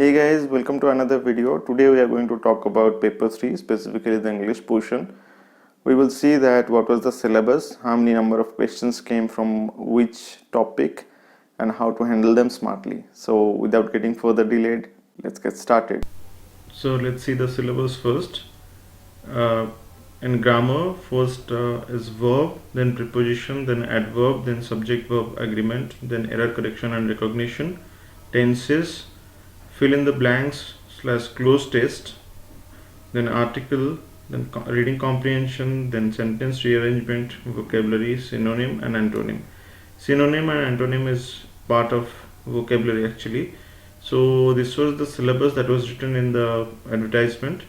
Hey guys, welcome to another video. Today we are going to talk about paper 3, specifically the English portion. We will see that what was the syllabus, how many number of questions came from which topic, and how to handle them smartly. So without getting further delayed, let's get started. So let's see the syllabus first. In grammar, first is verb, then preposition, then adverb, then subject-verb agreement, then error correction and recognition, tenses, fill in the blanks / close test, then article, then reading comprehension, then sentence rearrangement, vocabulary, synonym and antonym. Synonym and antonym is part of vocabulary actually. So this was the syllabus that was written in the advertisement.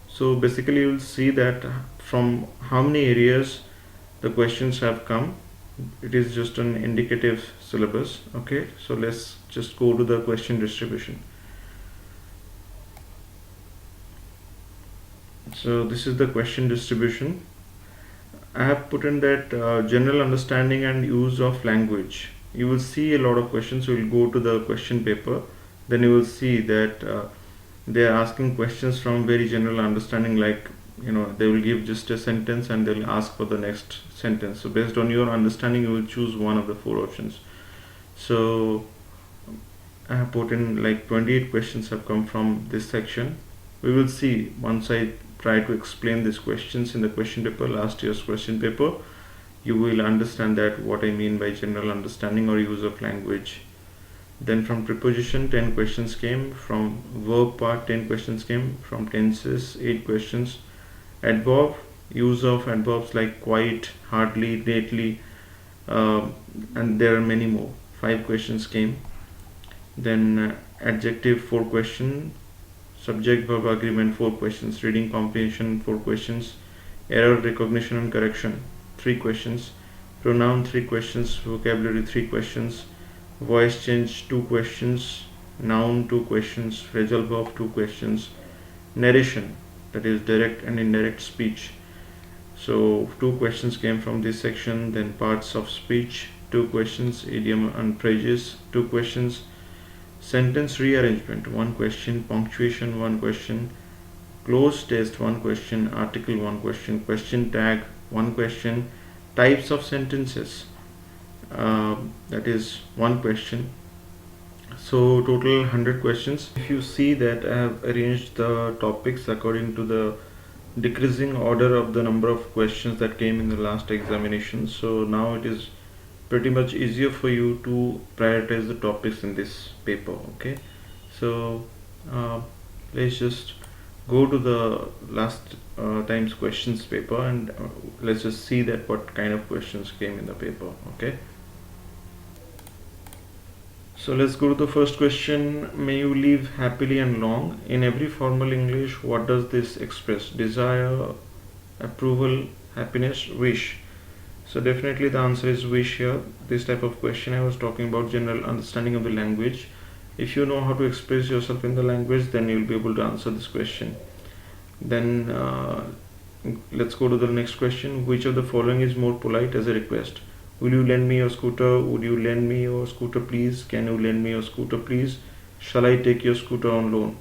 So basically you will see that from how many areas the questions have come. It is just an indicative syllabus. Okay, so let's just go to the question distribution. So this is the question distribution. I have put in that general understanding and use of language. You will see a lot of questions. You will go to the question paper, then you will see that they are asking questions from very general understanding, like they will give just a sentence and they will ask for the next sentence. So based on your understanding you will choose one of the four options. So I have put in like 28 questions have come from this section. We will see once I try to explain these questions in the question paper, last year's question paper, you will understand that what I mean by general understanding or use of language. Then from preposition 10 questions came, from verb part 10 questions came, from tenses 8 questions, adverb, use of adverbs like quite, hardly, lately, and there are many more, 5 questions came. Then adjective 4 questions, subject verb agreement 4 questions, reading comprehension 4 questions, error recognition and correction 3 questions, pronoun 3 questions, vocabulary 3 questions, voice change 2 questions, noun 2 questions, phrasal verb 2 questions, narration, that is direct and indirect speech. So 2 questions came from this section. Then parts of speech 2 questions, idiom and phrases 2 questions, sentence rearrangement 1 question, punctuation 1 question, close test 1 question, article 1 question, question tag 1 question, types of sentences, that is 1 question. So total 100 questions. If you see that I have arranged the topics according to the decreasing order of the number of questions that came in the last examination. So now it is pretty much easier for you to prioritize the topics in this paper. Okay, so let's just go to the last time's questions paper and let's just see that what kind of questions came in the paper. Okay, so let's go to the first question. May you live happily and long. In every formal English, what does this express? Desire, approval, happiness, wish. So definitely the answer is wish here. This type of question I was talking about general understanding of the language. If you know how to express yourself in the language, then you will be able to answer this question. Then let's go to the next question. Which of the following is more polite as a request? Will you lend me your scooter? Would you lend me your scooter please? Can you lend me your scooter please? Shall I take your scooter on loan?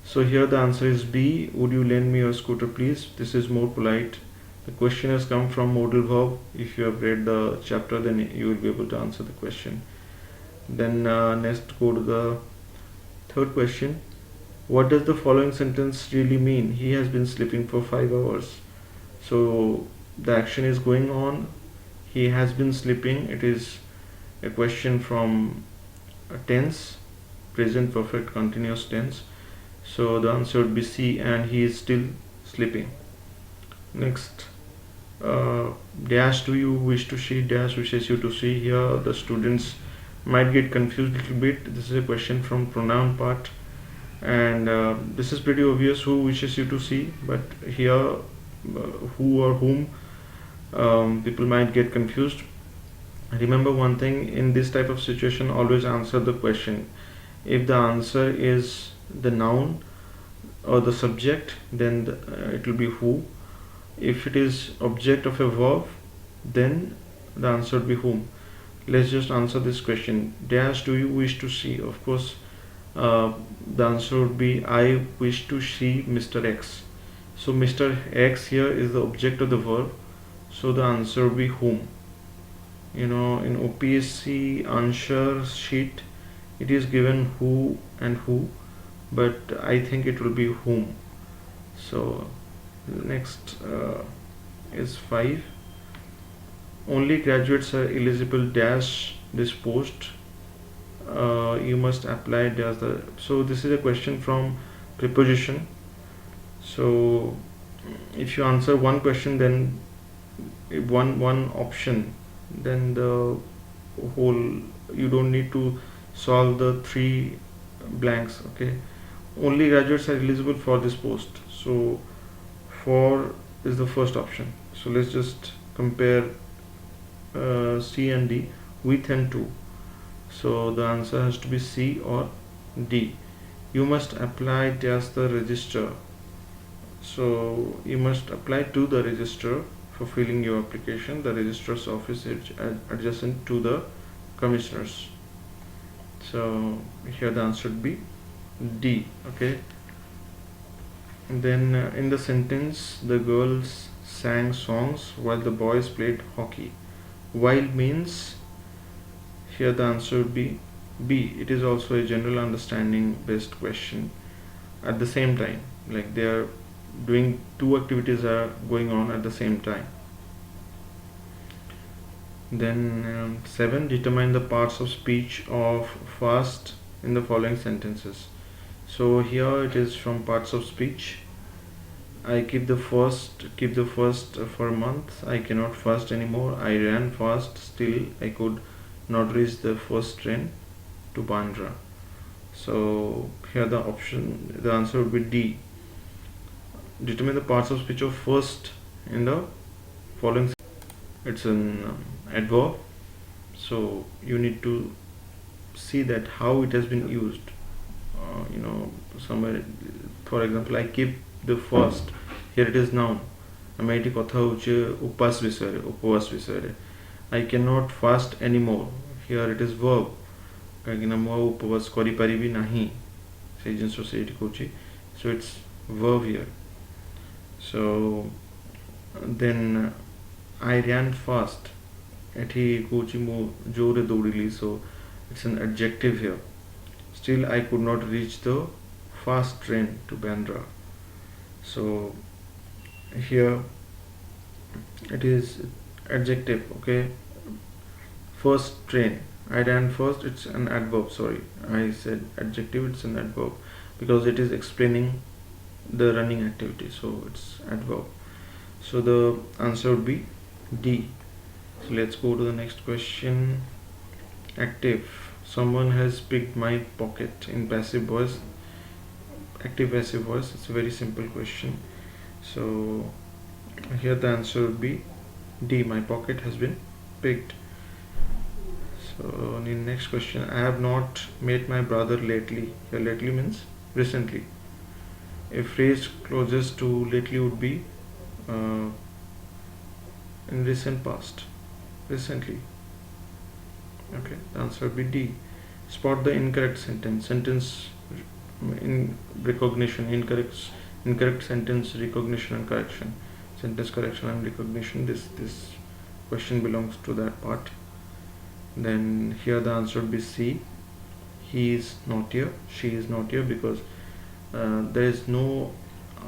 So here the answer is B. Would you lend me your scooter please? This is more polite. The question has come from modal verb. If you have read the chapter, then you will be able to answer the question. Then next go to the third question. What does the following sentence really mean? He has been sleeping for 5 hours. So the action is going on. He has been sleeping. It is a question from a tense, present perfect continuous tense. So the answer would be C, and he is still sleeping. Next, dash do you wish to see, dash wishes you to see. Here the students might get confused a little bit. This is a question from pronoun part, and this is pretty obvious, who wishes you to see, but here who or whom, people might get confused. Remember one thing, in this type of situation always answer the question. If the answer is the noun or the subject, then it will be who. If it is object of a verb, then the answer will be whom. Let's just answer this question. Dash do you wish to see? Of course uh, the answer would be I wish to see Mr. X. So Mr. X here is the object of the verb, so the answer would be whom. In OPSC answer sheet it is given who and who, but I think it will be whom. So next is 5. Only graduates are eligible dash this post. You must apply dash the. So this is a question from preposition. So if you answer one question, then one option, then the whole, you don't need to solve the 3 blanks. Okay, only graduates are eligible for this post, so 4 is the first option. So let's just compare C and D, with and to. So the answer has to be C or D. You must apply just the register. So you must apply to the register for filling your application. The registrar's office is adjacent to the commissioners. So here the answer would be D. Okay. And then in the sentence, the girls sang songs while the boys played hockey. While means, here the answer would be B. It is also a general understanding based question. At the same time, like they are doing 2 activities are going on at the same time. Then 7, determine the parts of speech of fast in the following sentences. So here it is from parts of speech. I keep the first for a month. I cannot fast anymore. I ran fast, still I could not reach the first train to Bandra. So here the answer would be D. Determine the parts of speech of first in the following. It's an adverb, so you need to see that how it has been used. Somewhere, for example, I keep the first, here it is noun. ଆମେ ଏଠି କଥା ହଉଛେ ଉପାସ ବିଷୟରେ, ଉପବାସ ବିଷୟରେ. I cannot fast anymore, here it is verb, କାହିଁକିନା ମୁଁ ଆଉ ଉପବାସ କରିପାରିବି ନାହିଁ, ସେଇ ଜିନିଷ ସେ ଏଠି କହୁଛି. So it's verb here. So then I ran fast, ଏଠି କହୁଛି ମୁଁ ଜୋରରେ ଦୌଡ଼ିଲି, so it's an adjective here. Still I could not reach the fast train to Bandra. So here it is adjective. Okay, first train, I ran first, it's an adverb. Sorry, I said adjective, it's an adverb because it is explaining the running activity, so it's adverb. So the answer would be D. So let's go to the next question. Active, someone has picked my pocket. In passive voice, active passive voice, it's a very simple question. So here the answer would be D. My pocket has been picked. So in the next question, I have not met my brother lately. Here lately means recently. A phrase closest to lately would be in recent past, recently. Okay, the answer would be D. Spot the incorrect sentence in recognition, incorrect sentence recognition and correction. Sentence correction and recognition, this question belongs to that part. Then here the answer would be C. He is not here, she is not here, because there is no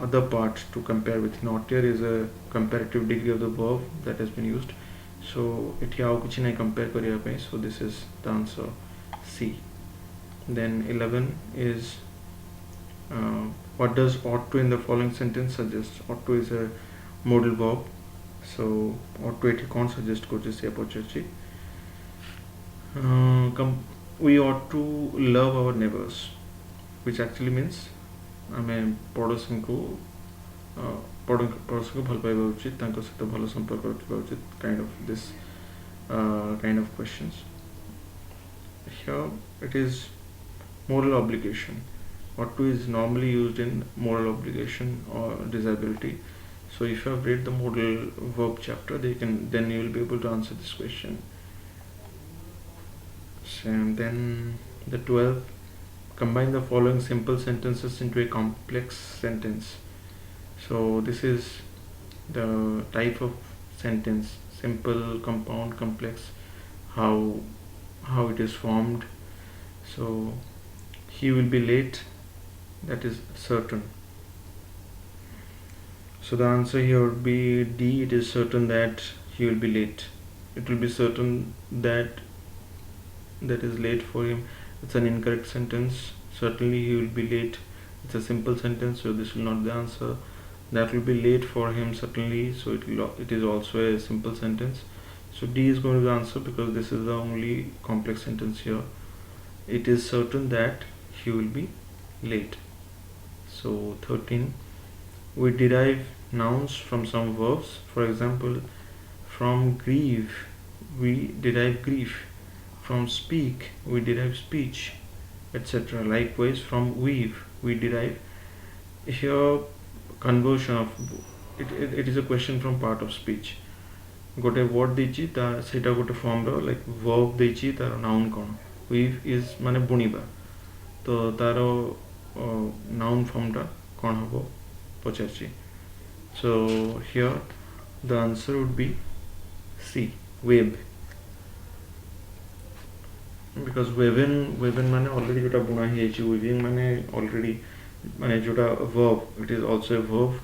other part to compare with. Not here is a comparative degree of the verb that has been used, so ଏଠି ଆଉ କିଛି ନାହିଁ compare କରିବା ପାଇଁ, so this is the answer C. Then 11 is what does ought to in the following sentence suggest? Ought to is a modal verb, so ought to ଏଠି କ'ଣ suggest କରୁଛି ସେ ପଚାରୁଛି. We ought to love our neighbors, which actually means ଆମେ ପଡ଼ୋଶୀଙ୍କୁ ଭଲ ପାଇବା ଉଚିତ, ତାଙ୍କ ସହିତ ଭଲ ସମ୍ପର୍କ ରଖିବା ଉଚିତ, kind of questions. Here it is moral obligation. Ought to is normally used in moral obligation or disability. So if you have read the modal verb chapter, then you will be able to answer this question. And then the 12th, combine the following simple sentences into a complex sentence. So this is the type of sentence: simple, compound, complex, how it is formed. So he will be late, that is certain. So the answer here would be D. It is certain that he will be late. It will be certain that is late for him. It's an incorrect sentence. Certainly he will be late. It's a simple sentence, so this will not be the answer. That will be late for him certainly, so it is also a simple sentence. So D is going to be the answer because this is the only complex sentence here. It is certain that he will be late. So 13, we derive nouns from some verbs. For example, from grieve we derive grief, from speak we derive speech, etc. Likewise, from weave we derive. Here conversion of it is a question from part of speech. गोटे word देछि ता सेटा गोटे form रो like verb देछि तार noun cone. Weave is माने बुनिबा, तो तार नाउन फॉर्म टा कोन हबो पचारछि. So here the answer would be C, weave. Because woven माने ऑलरेडी जोटा बुना ही अछि, वीविंग माने ऑलरेडी माने जोटा verb, it is also a verb.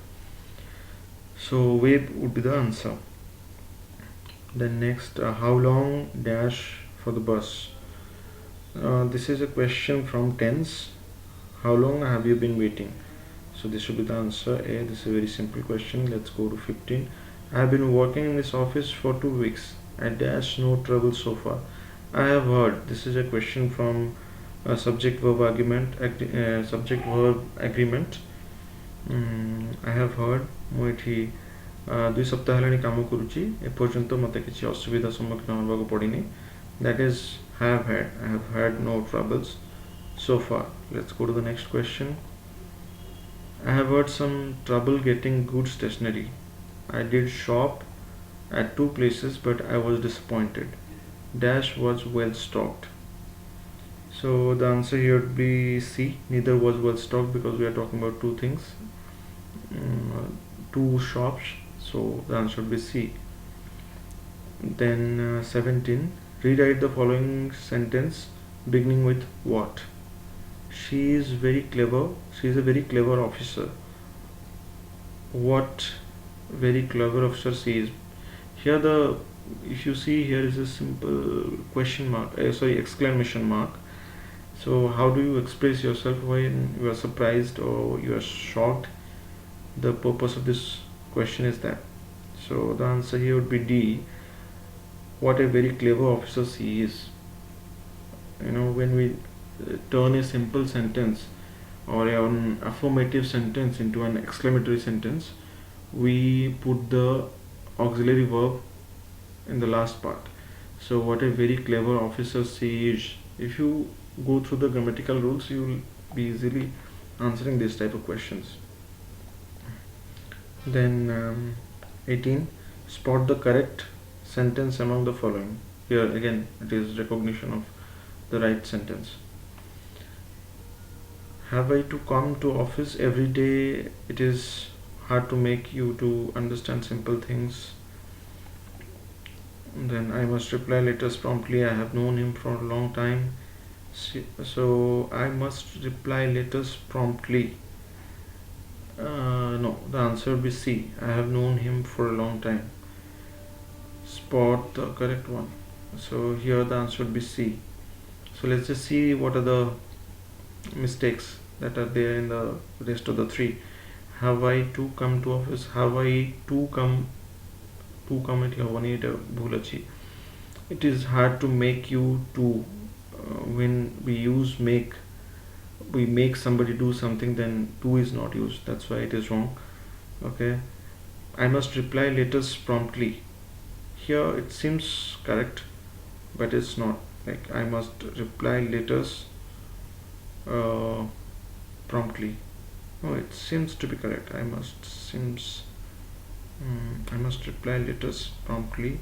So wave would be the answer. Then next, how long dash for the bus. This is a question from tense. How long have you been waiting? So this should be the answer A. This is a very simple question. Let's go to 15. I have been working in this office for 2 weeks. I dash no trouble so far. I have heard. This is a question from subject verb agreement. Subject verb agreement. I have heard. मुझे 2 सप्ताह हेलानी काम करुच्ची, एपर्यंत मत किसी असुविधा सम्मुखीन होगा पड़नी. That is have had. I have had no troubles so far. Let's go to the next question. I have had some trouble getting good stationery. I did shop at 2 places but I was disappointed. Dash was well stocked. So the answer here would be C. Neither was well stocked because we are talking about 2 things, 2 shops. So the answer would be C. Then 17. Rewrite the following sentence beginning with what. She is very clever. She is a very clever officer. What very clever officer she is. Here if you see, here is a simple question mark, exclamation mark. So how do you express yourself when you are surprised or you are shocked? The purpose of this question is that. So the answer here would be D. What a very clever officer she is. When we turn a simple sentence or an affirmative sentence into an exclamatory sentence, we put the auxiliary verb in the last part. So what a very clever officer she is. If you go through the grammatical rules, you will be easily answering this type of questions. Then 18. Spot the correct sentence among the following. Here again it is recognition of the right sentence. Have I to come to office every day? It is hard to make you to understand simple things. Then I must reply letters promptly. I have known him for a long time. So I must reply letters promptly. No, the answer would be C. I have known him for a long time. Spot the correct one. So here the answer would be C. So let's just see what are the mistakes that are there in the rest of the 3. Have I to come to office. Have I to come it here one bhul achi. It is hard to make you to. When we use make, we make somebody do something, then to is not used. That's why it is wrong. Okay. I must reply letters promptly. Here it seems correct, but it's not. Like I must reply letters promptly. No, it seems to be correct. I must reply letters promptly.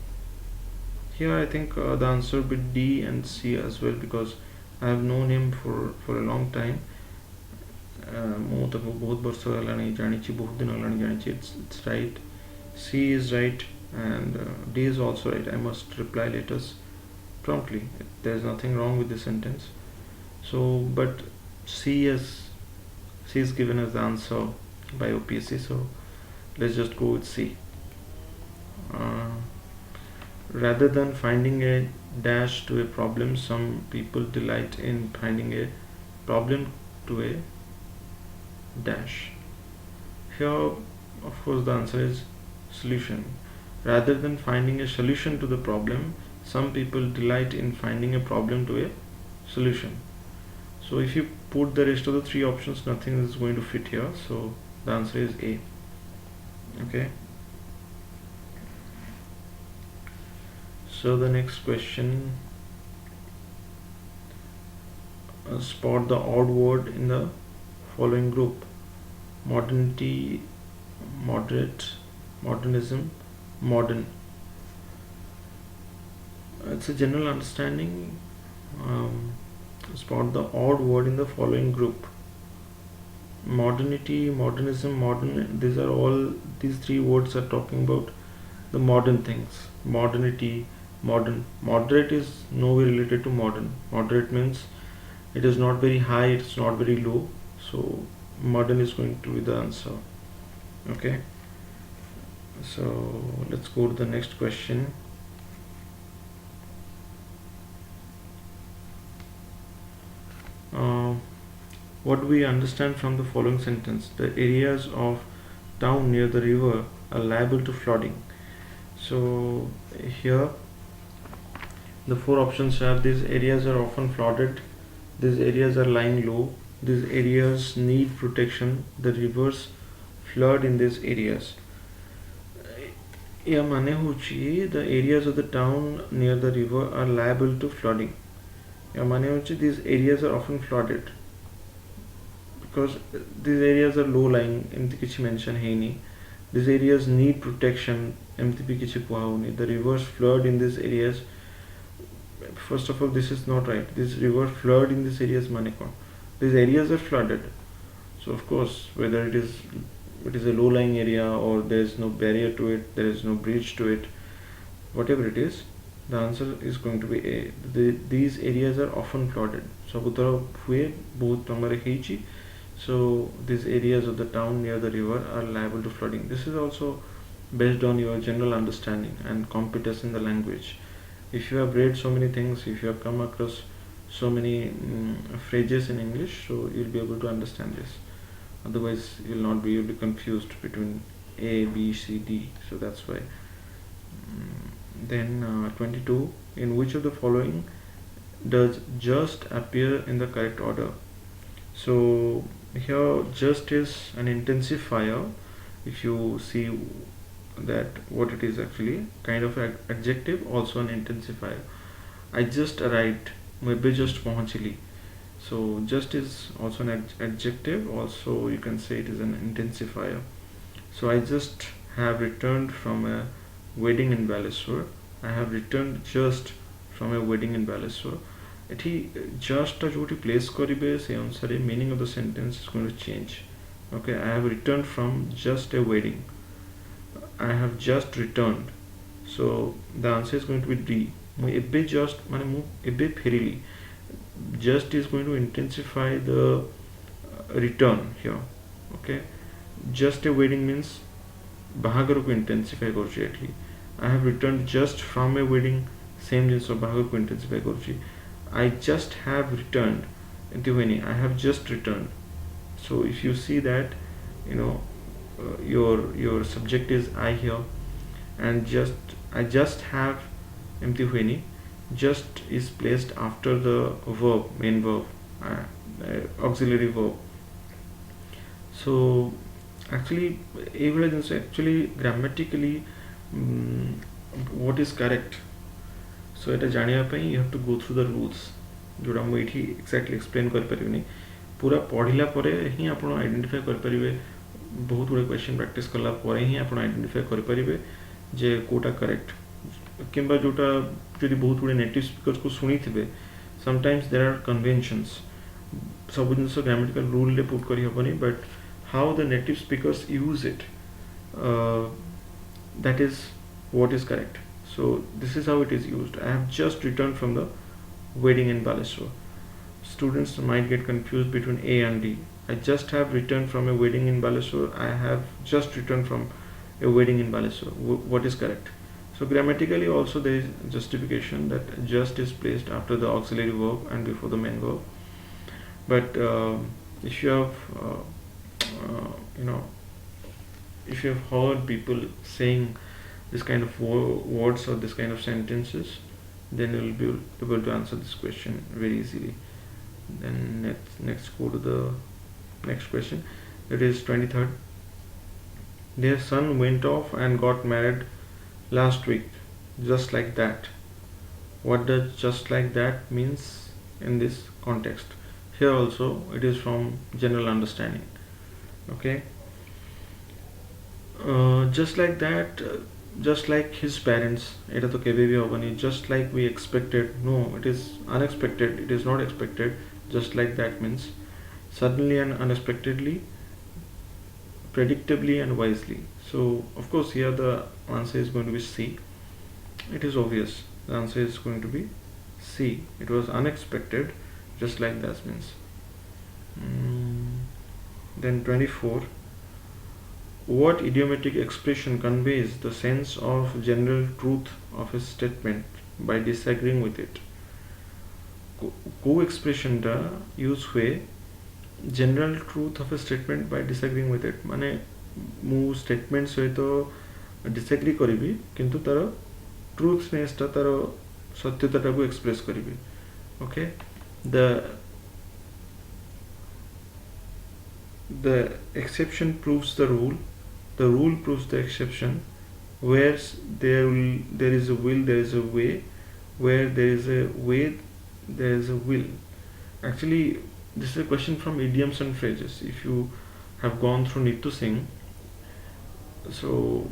Here I think the answer would be D and C as well, because I have known him for a long time. ମୁଁ ତାକୁ ବହୁତ ବର୍ଷ ହେଲାଣି ଜାଣିଛି, ବହୁତ ଦିନ ହେଲାଣି ଜାଣିଛି. It's right. C is right and D is also right. I must reply letters promptly. There is nothing wrong with this sentence. So, but C is given as the answer by OPSC. So let's just go with C. Rather than finding a dash to a problem, some people delight in finding a problem to a dash. Here, of course, the answer is solution. Rather than finding a solution to the problem, some people delight in finding a problem to a solution. So if you put the rest of the three options, nothing is going to fit here. So the answer is A. Okay. So the next question, spot the odd word in the following group: modernity, moderate, modernism, modern. It's a general understanding. Spot the odd word in the following group: modernity, modernism, modern. These three words are talking about the modern things. Modernity, modern. Moderate is nowhere related to modern. Moderate means it is not very high, it's not very low. So modern is going to be the answer. Okay. So let's go to the next question. What do we understand from the following sentence? The areas of town near the river are liable to flooding. So here the four options are: these areas are often flooded, these areas are lying low, these areas need protection, the rivers flood in these areas. Yeah, mane hochi the areas of the town near the river are liable to flooding. Yeah, mane hochi these areas are often flooded because these areas are low lying. एमती किसी mention है नहीं. These areas need protection. एमती भी किसी कुहा होनी. The rivers flood in these areas. First of all, this is not right. These rivers flood in these areas माने कौन? These areas are flooded. So of course, whether it is a low-lying area or there is no barrier to it, there is no bridge to it, whatever it is, the answer is going to be A. These areas are often flooded. सबुतर हुए बहुत हमारे ହେଇଛି. So these areas of the town near the river are liable to flooding. This is also based on your general understanding and competence in the language. If you have read so many things, if you have come across so many phrases in English, so you'll be able to understand this. Otherwise you'll be confused between A, B, C, D. So that's why. Then 22, in which of the following does just appear in the correct order? So here just is an intensifier. If you see that what it is actually, kind of adjective, also an intensifier. I just arrived, मैं भी just पहुंचली. So just is also an adjective, also you can say it is an intensifier. So I just have returned from a wedding in Baleswar. I have returned just from a wedding in Baleswar. एठी just टा जोटी place करिबे से अनुसार meaning of the sentence is going to change. Okay, I have returned from just a wedding. I have just returned. So the answer is going to be D. ମୁଁ ଏବେ just माने ମୁଁ ଏବେ फेरिली. Just is going to intensify the return here. Okay, just a wedding means बाहागर को intensify करूची एठी. I have returned just from a wedding, same जिनस बाहागर को intensify करूची. I just have returned. I have just returned. So if you see that, your subject is I here, and I just have just is placed after the verb, main verb, auxiliary verb. So actually grammatically what is correct? So एटा जानिया पई you have to go through the rules जोड़ा मु एठी exactly explain कर परिबनी. पूरा पढ़िला परे ही आपण identify कर परिबे. बहुत गुडे क्वेश्चन प्रैक्टिस करला परे ही आपण आइडेंटिफाई कर परिबे जे कोटा करेक्ट किंबा जोटा जदि बहुत गुडे नेटिव स्पीकर्स को सुनी थिबे sometimes there are conventions. ସବୁ ଜିନିଷ grammatical rule ରେ put କରି ହବନି, but how the native speakers use it, that is what is correct. So this is how it is used. I have just returned from the wedding in Baleswar. Students might get confused between A and D. I just have returned from a wedding in Baleswar. I have just returned from a wedding in Baleswar. What is correct? So grammatically also there is justification that just is placed after the auxiliary verb and before the main verb. But if you have if you have heard people saying this kind of words or this kind of sentences, then you will be able to answer this question very easily. Then next go to the next question. It is 23rd. Their son went off and got married last week, just like that. What does just like that means in this context? Here also it is from general understanding. Okay, just like that, just like his parents, eta to kebe bhi hobani. Just like we expected, no, it is unexpected, it is not expected. Just like that means suddenly and unexpectedly, predictably and wisely. So of course here the answer is going to be C. It is obvious, the answer is going to be C. It was unexpected, just like that means. Then 24. What idiomatic expression conveys the sense of general truth of a statement by disagreeing with it? Co expression ta use हुए general truth of a statement by disagreeing with it. माने मु statement सहित disagree करिबी किंतु तार truthness टा तार सत्यता टा को express करिबी. Okay, the exception proves the rule, the rule proves the exception. Where there is a will, there is a way. Where there is a way, there is a will. Actually, this is a question from idioms and phrases. If you have gone through Need to Sing, so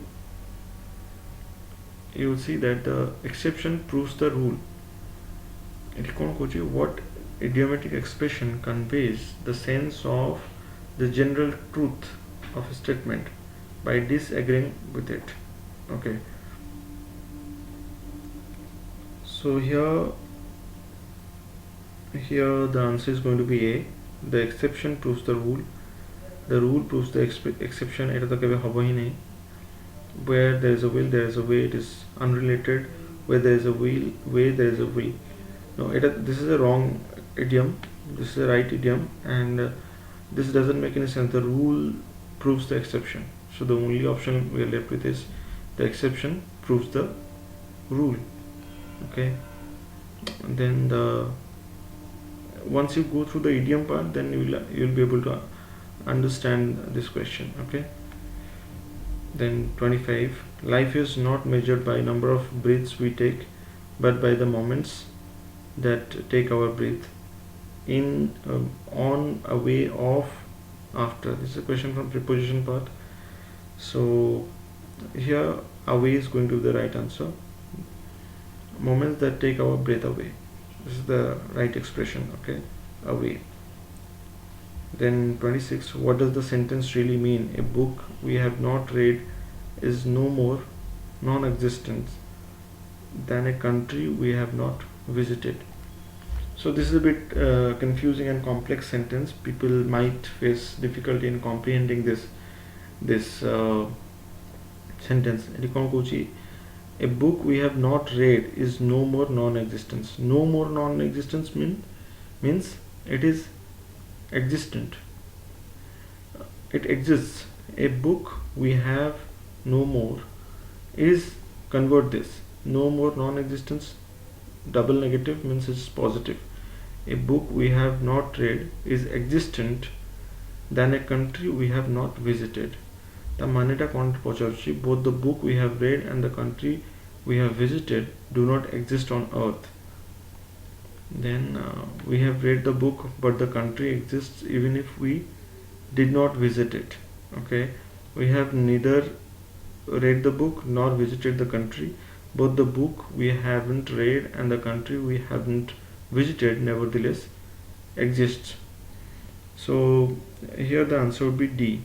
you will see that the exception proves the rule. What idiomatic expression conveys the sense of the general truth of a statement by disagreeing with it? Okay, so here the answer is going to be A. The exception proves the rule, the rule proves the exception. Eta to kebe hobo hi nahi. Where there is a will, there is a way. It is unrelated. Where there is a will, way, there is a will. No, this is a wrong idiom. This is a right idiom, and this doesn't make any sense. The rule proves the exception. So the only option we are left with is the exception proves the rule. Okay. And then once you go through the idiom part, then you will be able to understand this question. Okay. Then 25. Life is not measured by number of breaths we take, but by the moments that take our breath. In, on, away, off, after. This is a question from preposition part. So here away is going to be the right answer. Moments that take our breath away. This is the right expression. Okay, away. Then 26. What does the sentence really mean? A book we have not read is no more non-existent than a country we have not visited. So this is a bit confusing and complex sentence. People might face difficulty in comprehending this sentence. A book we have not read is no more non-existence. No more non-existence means it is existent. It exists. A book we have no more is, convert this, no more non-existence, double negative means it's positive. A book we have not read is existent than a country we have not visited. The maneta पचारुछि, both the book we have read and the country we have visited do not exist on earth. Then we have read the book, but the country exists even if we did not visit it. Okay, we have neither read the book nor visited the country. Both the book we haven't read and the country we haven't visited nevertheless exists. So here the answer would be D.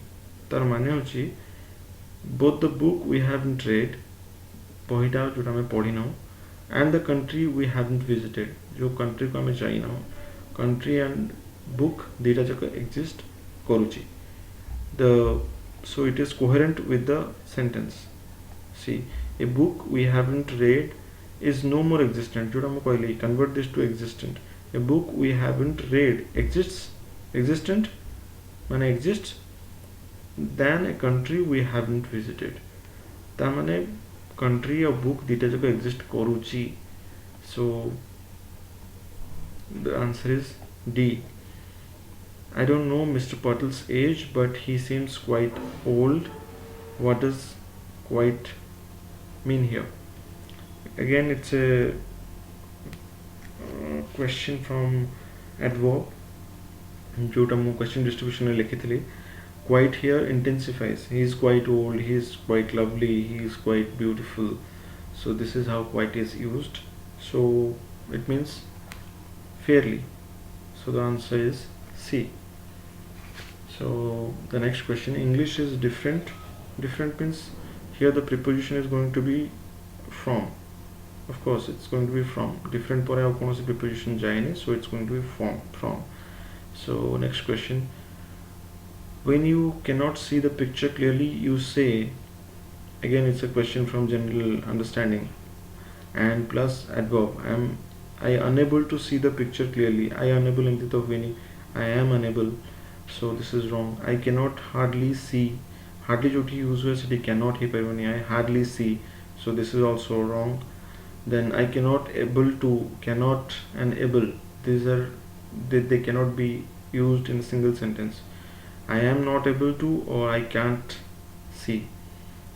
तार माने होची both the book we haven't read बहिटा जोटा हमें पढ़ी ना and the country we haven't visited जो country को हमें जाई ना country and book दीटा जक exist करूची. The so it is coherent with the sentence. See, a book we haven't read is no more existent. जोटा मैं कहली convert this to existent. A book we haven't read existent माने exists than a country we haven't visited. ता माने country और book दीटा जक exist करूची. So the answer is D. I don't know Mr. Patel's age, but he seems quite old. What does quite mean here? Again, it's a question from adverb. जोटा मु question distribution में लिखी थी. Quite here intensifies. He is quite old. He is quite lovely. He is quite beautiful. So this is how quite is used. So it means fairly. So the answer is C. So the next question, English is different. Different means here the preposition is going to be from. Of course, it's going to be from. Different पर और कौन सी preposition जाएगी, so it's going to be from. So next question, when you cannot see the picture clearly, you say. Again, it's a question from general understanding. And plus adverb. I unable to see the picture clearly. I unable in the when I am unable. So this is wrong. I cannot hardly see. Hardly जो T use हुआ है cannot ही पर I hardly see. So this is also wrong. Then I cannot able to, cannot and able, these are they cannot be used in a single sentence. I am not able to or I can't see.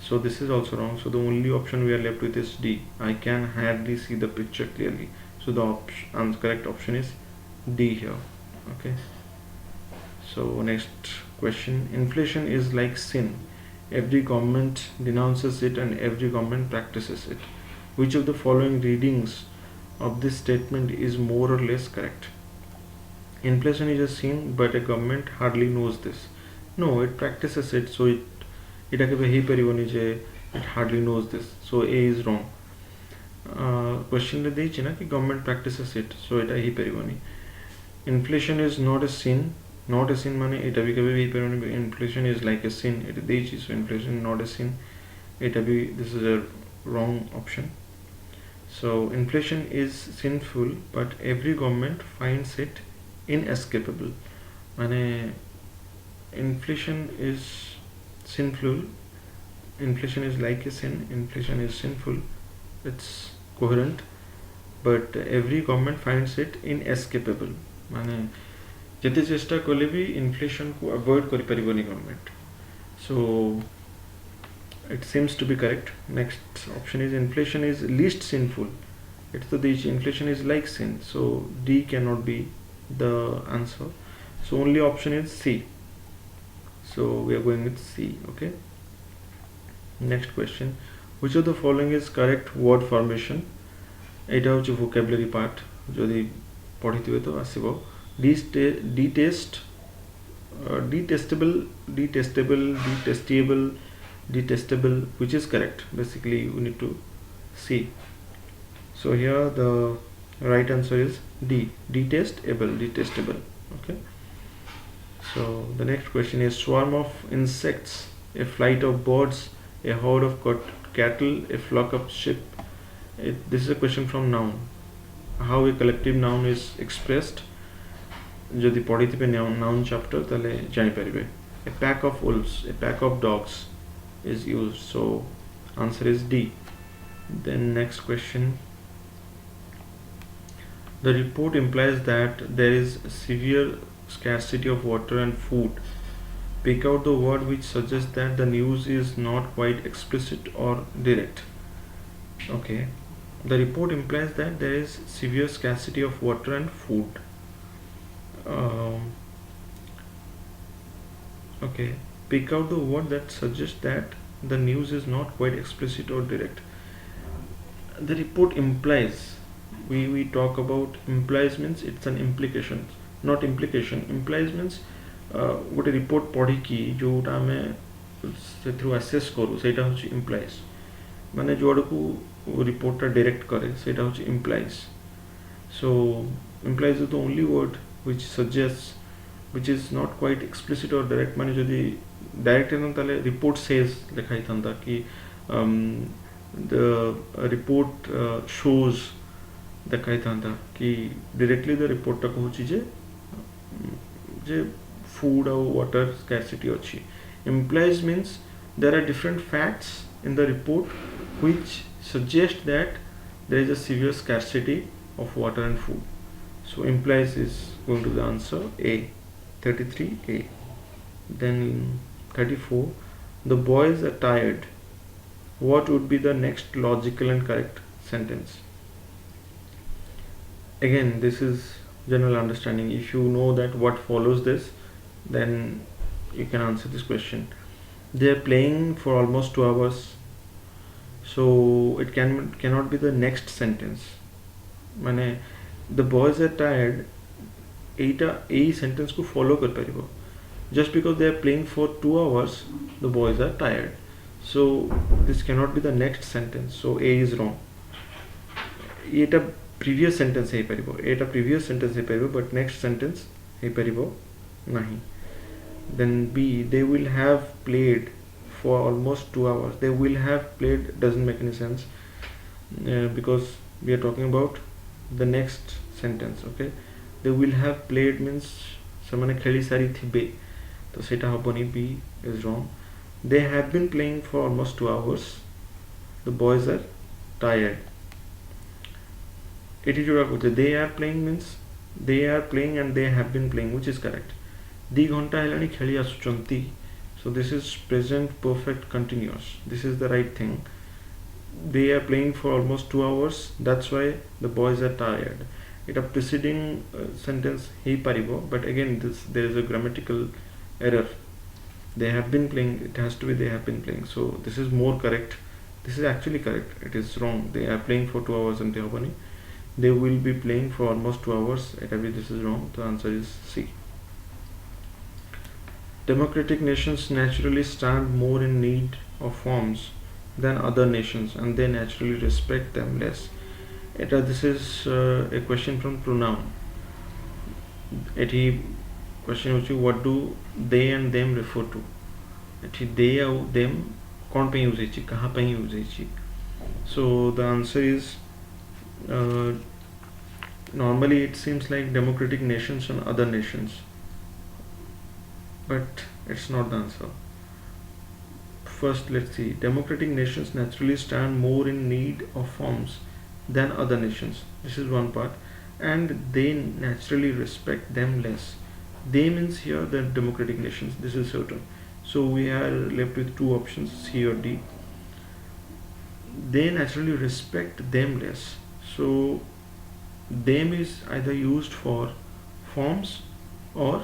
So this is also wrong. So the only option we are left with is D. I can hardly see the picture clearly. So the correct option is D here. Okay. So next question, inflation is like sin. Every government denounces it and every government practices it. Which of the following readings of this statement is more or less correct? Inflation is a sin, but a government hardly knows this. No, it practices it, so it hardly knows this. So A is wrong. Question le deyichi na ki government practices it, so eta hi pariboni. Inflation is not a sin. Not a sin mane eta bhi kabe hi pariboni. Inflation is like a sin. Eta deyichi, so inflation is not a sin. Eta bhi, this is a wrong option. So inflation is sinful, but every government finds it inescapable. Mane inflation is sinful. Inflation is like a sin. Inflation is sinful. It's coherent, but every government finds it inescapable. माने जिते चेष्टा कले भी inflation को avoid करि परिबनी government. So it seems to be correct. Next option is inflation is least sinful. It's the inflation is like sin. So D cannot be the answer. So only option is C. So we are going with C. Okay. Next question, which of the following is correct word formation? এটা হচ্ছে vocabulary part. যদি পড়িতে তো আসিব detestable, which is correct. Basically we need to see. So here the right answer is D, detestable. Okay. So the next question is swarm of insects, a flight of birds, a herd of cattle, a flock of sheep. This is a question from noun. How a collective noun is expressed. যদি পড়িতে noun chapter তাহলে জানি পারিবে. A pack of wolves, a pack of dogs is used. So answer is D. Then next question, the report implies that there is severe scarcity of water and food. Pick out the word which suggests that the news is not quite explicit or direct. Okay. The report implies that there is severe scarcity of water and food. Okay. Pick out the word that suggests that the news is not quite explicit or direct. The report implies we talk about implies means it's an implication, not implication. Implies means गोटे report पढ़ी कि जोटा आम से access करूँ से implies माने जो आड़ को रिपोर्टा डायरेक्ट करे से implies. So implies is the only word which suggests, which is not quite explicit or direct. माने जदि डायरेक्ट है ताले रिपोर्ट सेज लिखाई था कि the report shows देखाई था कि डायरेक्टली द रिपोर्ट कहूँ जे food or water scarcity अच्छी. Implies means there are different facts in the report which suggest that there is a severe scarcity of water and food. So implies is going to the answer A, 33A. Then 34, the boys are tired. What would be the next logical and correct sentence? Again, this is general understanding. If you know that what follows this, then you can answer this question. They are playing for almost 2 hours, so it cannot be the next sentence. माने the boys are tired एटा यही sentence को follow कर परिबो. Just because they are playing for 2 hours, the boys are tired. So this cannot be the next sentence. So A is wrong. Etah previous sentence है परिबो. एटा previous sentence है परिबो, but next sentence है परिबो नहीं. Then B, they will have played for almost 2 hours. They will have played doesn't make any sense because we are talking about the next sentence. Okay, they will have played means semane kheli sari thibe, to seta hoboni. B is wrong. They have been playing for almost 2 hours. The boys are tired. It is they are playing means they are playing and they have been playing, which is correct. 2 घंटा हेलानी खेली आसुचंती. So this is present perfect continuous. This is the right thing. They are playing for almost 2 hours. That's why the boys are tired. It a preceding sentence he paribo, but again there is a grammatical error. They have been playing. It has to be they have been playing. So this is more correct. This is actually correct. It is wrong. They are playing for 2 hours and they will be playing for almost 2 hours. This is wrong. The answer is C. Democratic nations naturally stand more in need of forms than other nations, and they naturally respect them less. This is a question from pronoun. Question होची what do they and them refer to? They और them कौन पे use होची, कहाँ पे use होची? So the answer is normally it seems like democratic nations and other nations, but it's not the answer. First, let's see. Democratic nations naturally stand more in need of forms than other nations. This is one part. And they naturally respect them less. They means here the democratic nations. This is certain. So we are left with 2 options, C or D. They naturally respect them less. So them is either used for forms or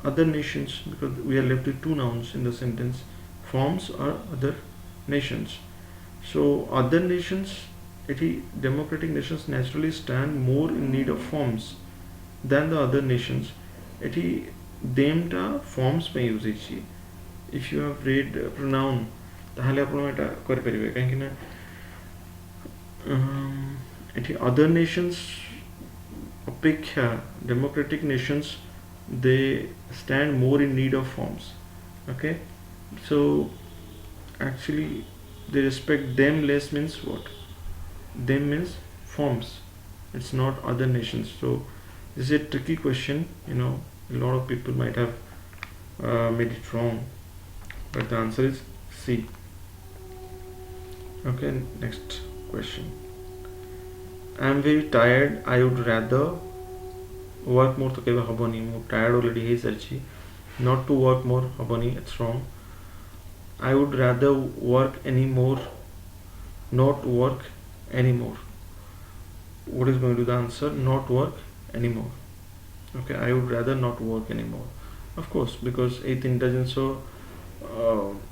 other nations, because we are left with 2 nouns in the sentence, forms or other nations. So other nations, democratic nations naturally stand more in need of forms than the other nations. them ta forms पे use होची. If you have read pronoun ताहले आपण एटा कर परिबे काहे कि ना other nations अपेक्षा democratic nations they stand more in need of forms. Okay, so actually they respect them less means what? Them means forms. It's not other nations. So this is a tricky question. A lot of people might have made it wrong, but the answer is C. Okay, next question. I am very tired. I would rather work more. तो केबे हबनी मु tired already हे सरची. Not to work more हबनी, it's wrong. I would rather work anymore. Not work anymore. What is going to be the answer? Not work anymore. Okay, I would rather not work anymore. Of course, because eighth doesn't, so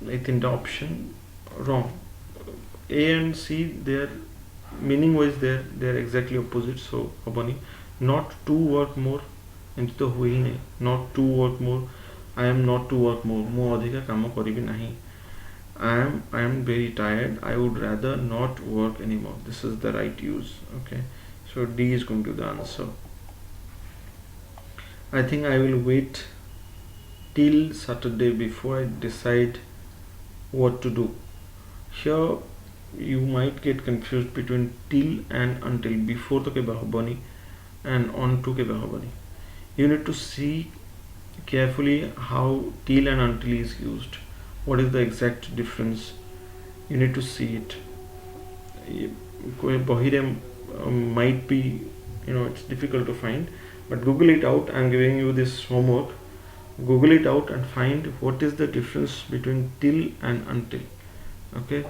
eighth option wrong. A and C, they are meaning wise they're exactly opposite, so habani. Not to work more, ଏମିତି ତ ହୁଏ ହିଁ ନାହିଁ. Not to work more, I am not to work more, ମୁଁ ଅଧିକା କାମ କରିବି ନାହିଁ. I am very tired, I would rather not work anymore. This is the right use. Okay, so D is going to be the answer. I think I will wait till Saturday before I decide what to do. Here you might get confused between till and until. Before to keba habani and on to keba habani. You need to see carefully how till and until is used. What is the exact difference? You need to see it. Bahire might be, it's difficult to find, but Google it out. I'm giving you this homework. Google it out and find what is the difference between till and until. Okay,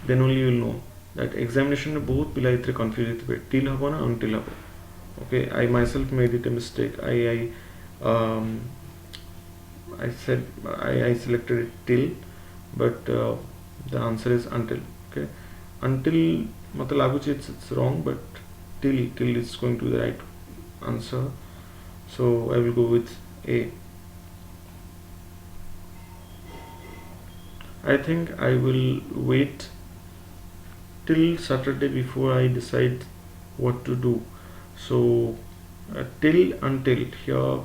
then only you will know that examination में बहुत पिला इतने confused थे till हबो ना until हबो. Okay, I myself made it a mistake. I said I selected it till, but the answer is until. Okay, until मतलब लागू it's wrong, but till is going to be the right answer. So I will go with A. I think I will wait till Saturday before I decide what to do. So till until here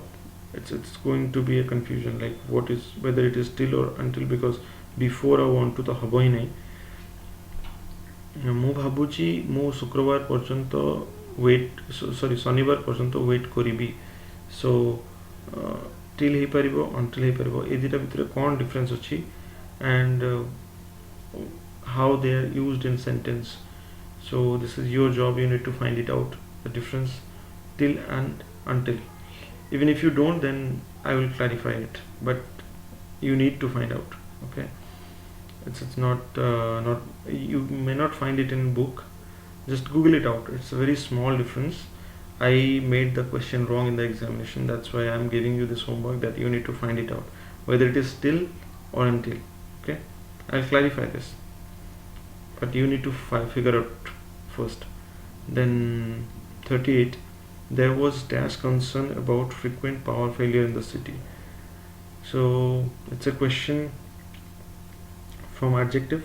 it's going to be a confusion, like what is, whether it is till or until, because before I want to the habo hi nahi. ମୁଁ ଭାବୁଛି ମୁଁ ଶୁକ୍ରବାର ପର୍ଯ୍ୟନ୍ତ ଶନିବାର ପର୍ଯ୍ୟନ୍ତ wait କରିବି. Show till ହେଇପାରିବ, until ହେଇପାରିବ, ଏ ଦୁଇଟା ଭିତରେ କ'ଣ ଡିଫରେନ୍ସ ଅଛି and how they are used in sentence. So this is your job, you need to find it out, the difference till and until. Even if you don't, then I will clarify it, but you need to find out. Okay, it's not you may not find it in book, just Google it out. It's a very small difference. I made the question wrong in the examination, that's why I'm giving you this homework, that you need to find it out whether it is till or until. Okay, I'll clarify this, but you need to figure out first. Then 38, there was dash concern about frequent power failure in the city. So it's a question from adjective.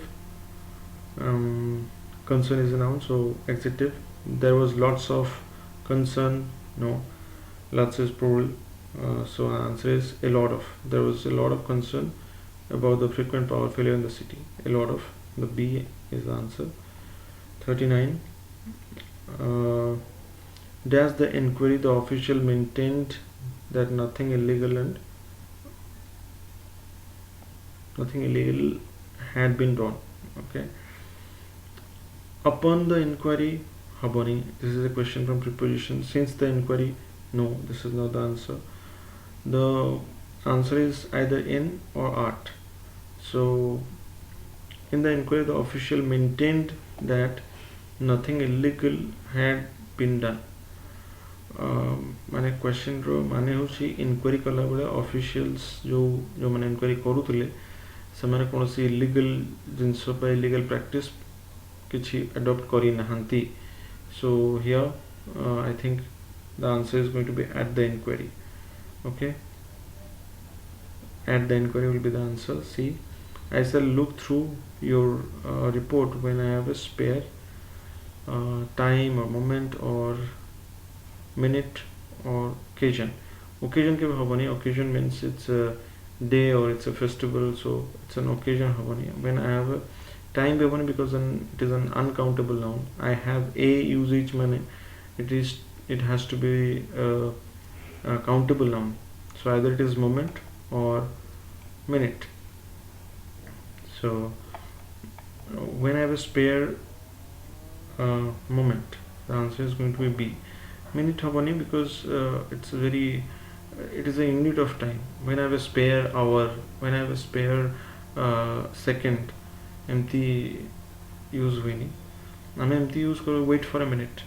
Concern is a noun, so adjective. There was lots of concern. No, lots is plural. So the answer is a lot of. There was a lot of concern about the frequent power failure in the city. A lot of. The B is the answer. 39. Does the inquiry, the official maintained that nothing illegal had been done. Okay, upon the inquiry habani. This is a question from preposition. Since the inquiry, no, this is not the answer. The answer is either in or at. So in the inquiry, the official maintained that nothing illegal had been done. माने question रो माने होची inquiry कला बेले officials जो माने inquiry करूतले से माने कोनोसी इलीगल जिंस पे इलीगल प्रैक्टिस किछि अडॉप्ट करी नहंती. So here I think the answer is going to be at the inquiry. Okay, at the inquiry will be the answer. C. I shall look through your report when I have a spare time or moment or minute or occasion. Occasion ke habani. Occasion means it's a day or it's a festival, so it's an occasion habani. When I have a time habani, because it is an uncountable noun. I have a usage mane it has to be a countable noun. So either it is moment or minute. So when I have a spare moment, the answer is going to be B. Minute habani because it is a unit of time. When I have a spare hour, when I have a spare second, empty use huini. I'm empty use karo wait for a minute,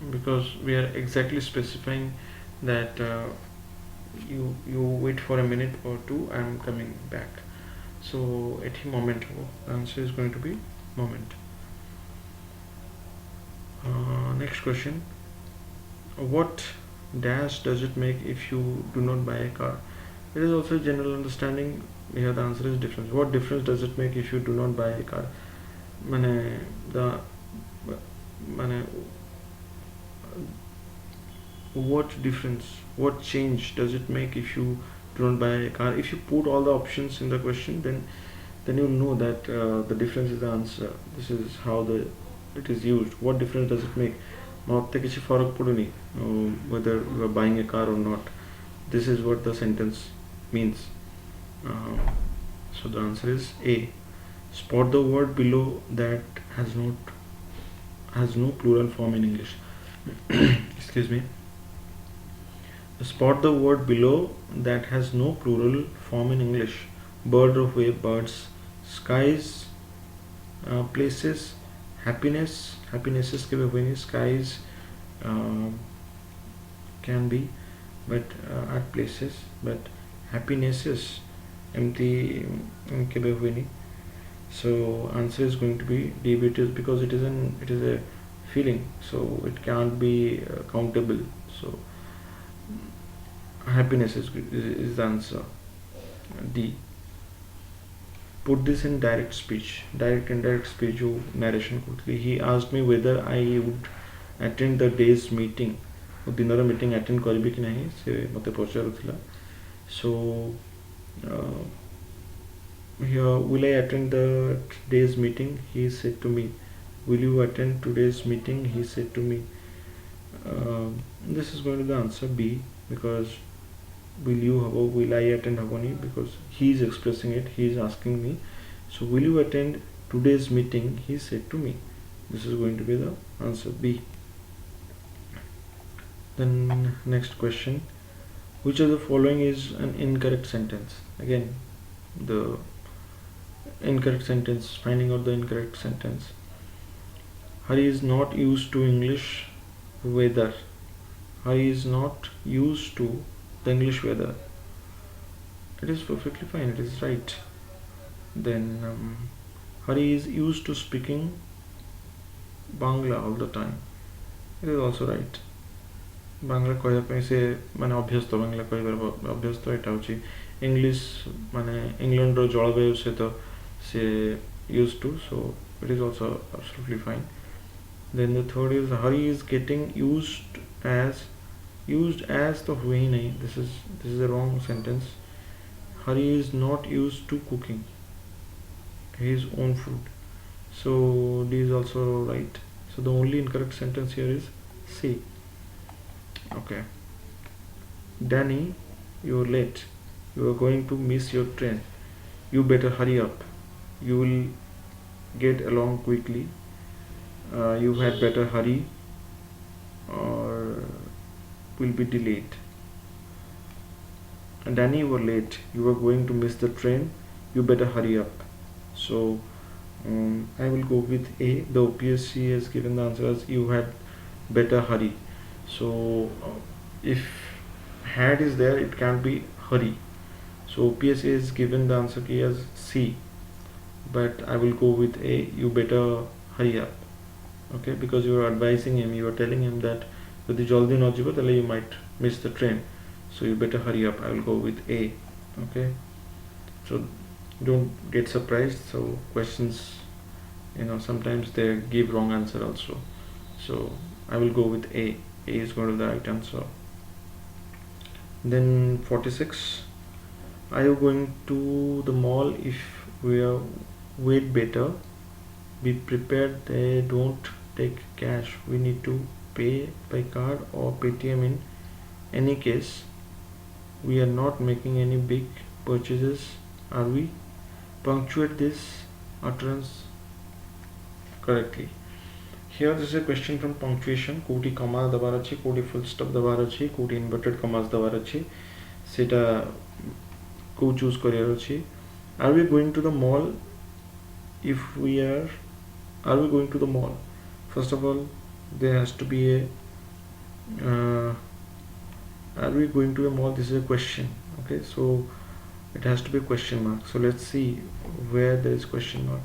because we are exactly specifying that you wait for a minute or two, I am coming back. So at moment the answer is going to be moment. Next question. What dash does it make if you do not buy a car? It is also general understanding. Here the answer is difference. What difference does it make if you do not buy a car? মানে the মানে what difference, what change does it make if you do not buy a car? If you put all the options in the question, then you'll know that the difference is the answer. This is how it is used. What difference does it make? মতে কিছু ফরক পড়েনি whether you are buying a car or not. This is what the sentence means. So the answer is A. Spot the word below that has no plural form in English. Excuse me. Spot the word below that has no plural form in English. Bird of way, birds, skies, places, happinesses के भी हुए skies can be, but at places, but happinesses empty के भी हुए नहीं. So answer is going to be D, because it is a feeling, so it can't be countable. So happiness is the answer. D. Put this in direct speech. Direct and indirect speech जो narration करती. He asked me whether I would attend the day's meeting. वो दिनर meeting attend करिबी कि नहीं से मते पचारुथिला. So here, will I attend the day's meeting? He said to me. Will you attend today's meeting? He said to me. This is going to be the answer B, because will I attend haboni, because he is expressing it, he is asking me. So will you attend today's meeting? He said to me. This is going to be the answer B. Then next question. Which of the following is an incorrect sentence? Again, the incorrect sentence, finding out the incorrect sentence. Hari is not used to English weather. Hari is not used to the English weather. It is perfectly fine, it is right. Then Hari is used to speaking Bangla all the time. It is also right. Bangla କହିବା ପାଇଁ ସେ ମାନେ ଅଭ୍ୟସ୍ତ, ବାଂଲା କହିବାର ଅଭ୍ୟସ୍ତ. ଏଟା ହେଉଛି English ମାନେ ଇଂଲଣ୍ଡର ଜଳବାୟୁ ସହିତ ସେ used to, so it is also absolutely fine. Then the third is Hari is getting used as the हुए ही नहीं. This is a wrong sentence. Hari is not used to cooking his own food. So D is also right. So the only incorrect sentence here is C. Okay. Danny, you're late. You are going to miss your train. You better hurry up. You will get along quickly. You had better hurry or will be delayed. Danny, you were late. You are going to miss the train. You better hurry up. So I will go with A. The OPSC has given the answer as you had better hurry. So if had is there, it can't be hurry. So OPSC has given the answer key as C, but I will go with A. You better hurry up. Okay, because you are advising him, you are telling him that with the jaldi no jibo tale you might miss the train, so you better hurry up. I will go with A. Okay, so don't get surprised. So questions, sometimes they give wrong answer also. So I will go with A. A is going to be the right answer. Then 46. Are you going to the mall? If we are wait better, be prepared they don't take cash. We need to pay by card or Paytm. In any case, we are not making any big purchases, are we? Punctuate this utterance correctly. Here this is a question from punctuation. कोटी comma दबार अच्छी, कोटी full stop दबार अच्छी, कोटी inverted commas दबार अच्छी. सेटा को choose career अच्छी. Are we going to the mall? If we are we going to the mall? First of all, there has to be a are we going to a mall? This is a question. Okay, so it has to be a question mark. So let's see where there is question mark.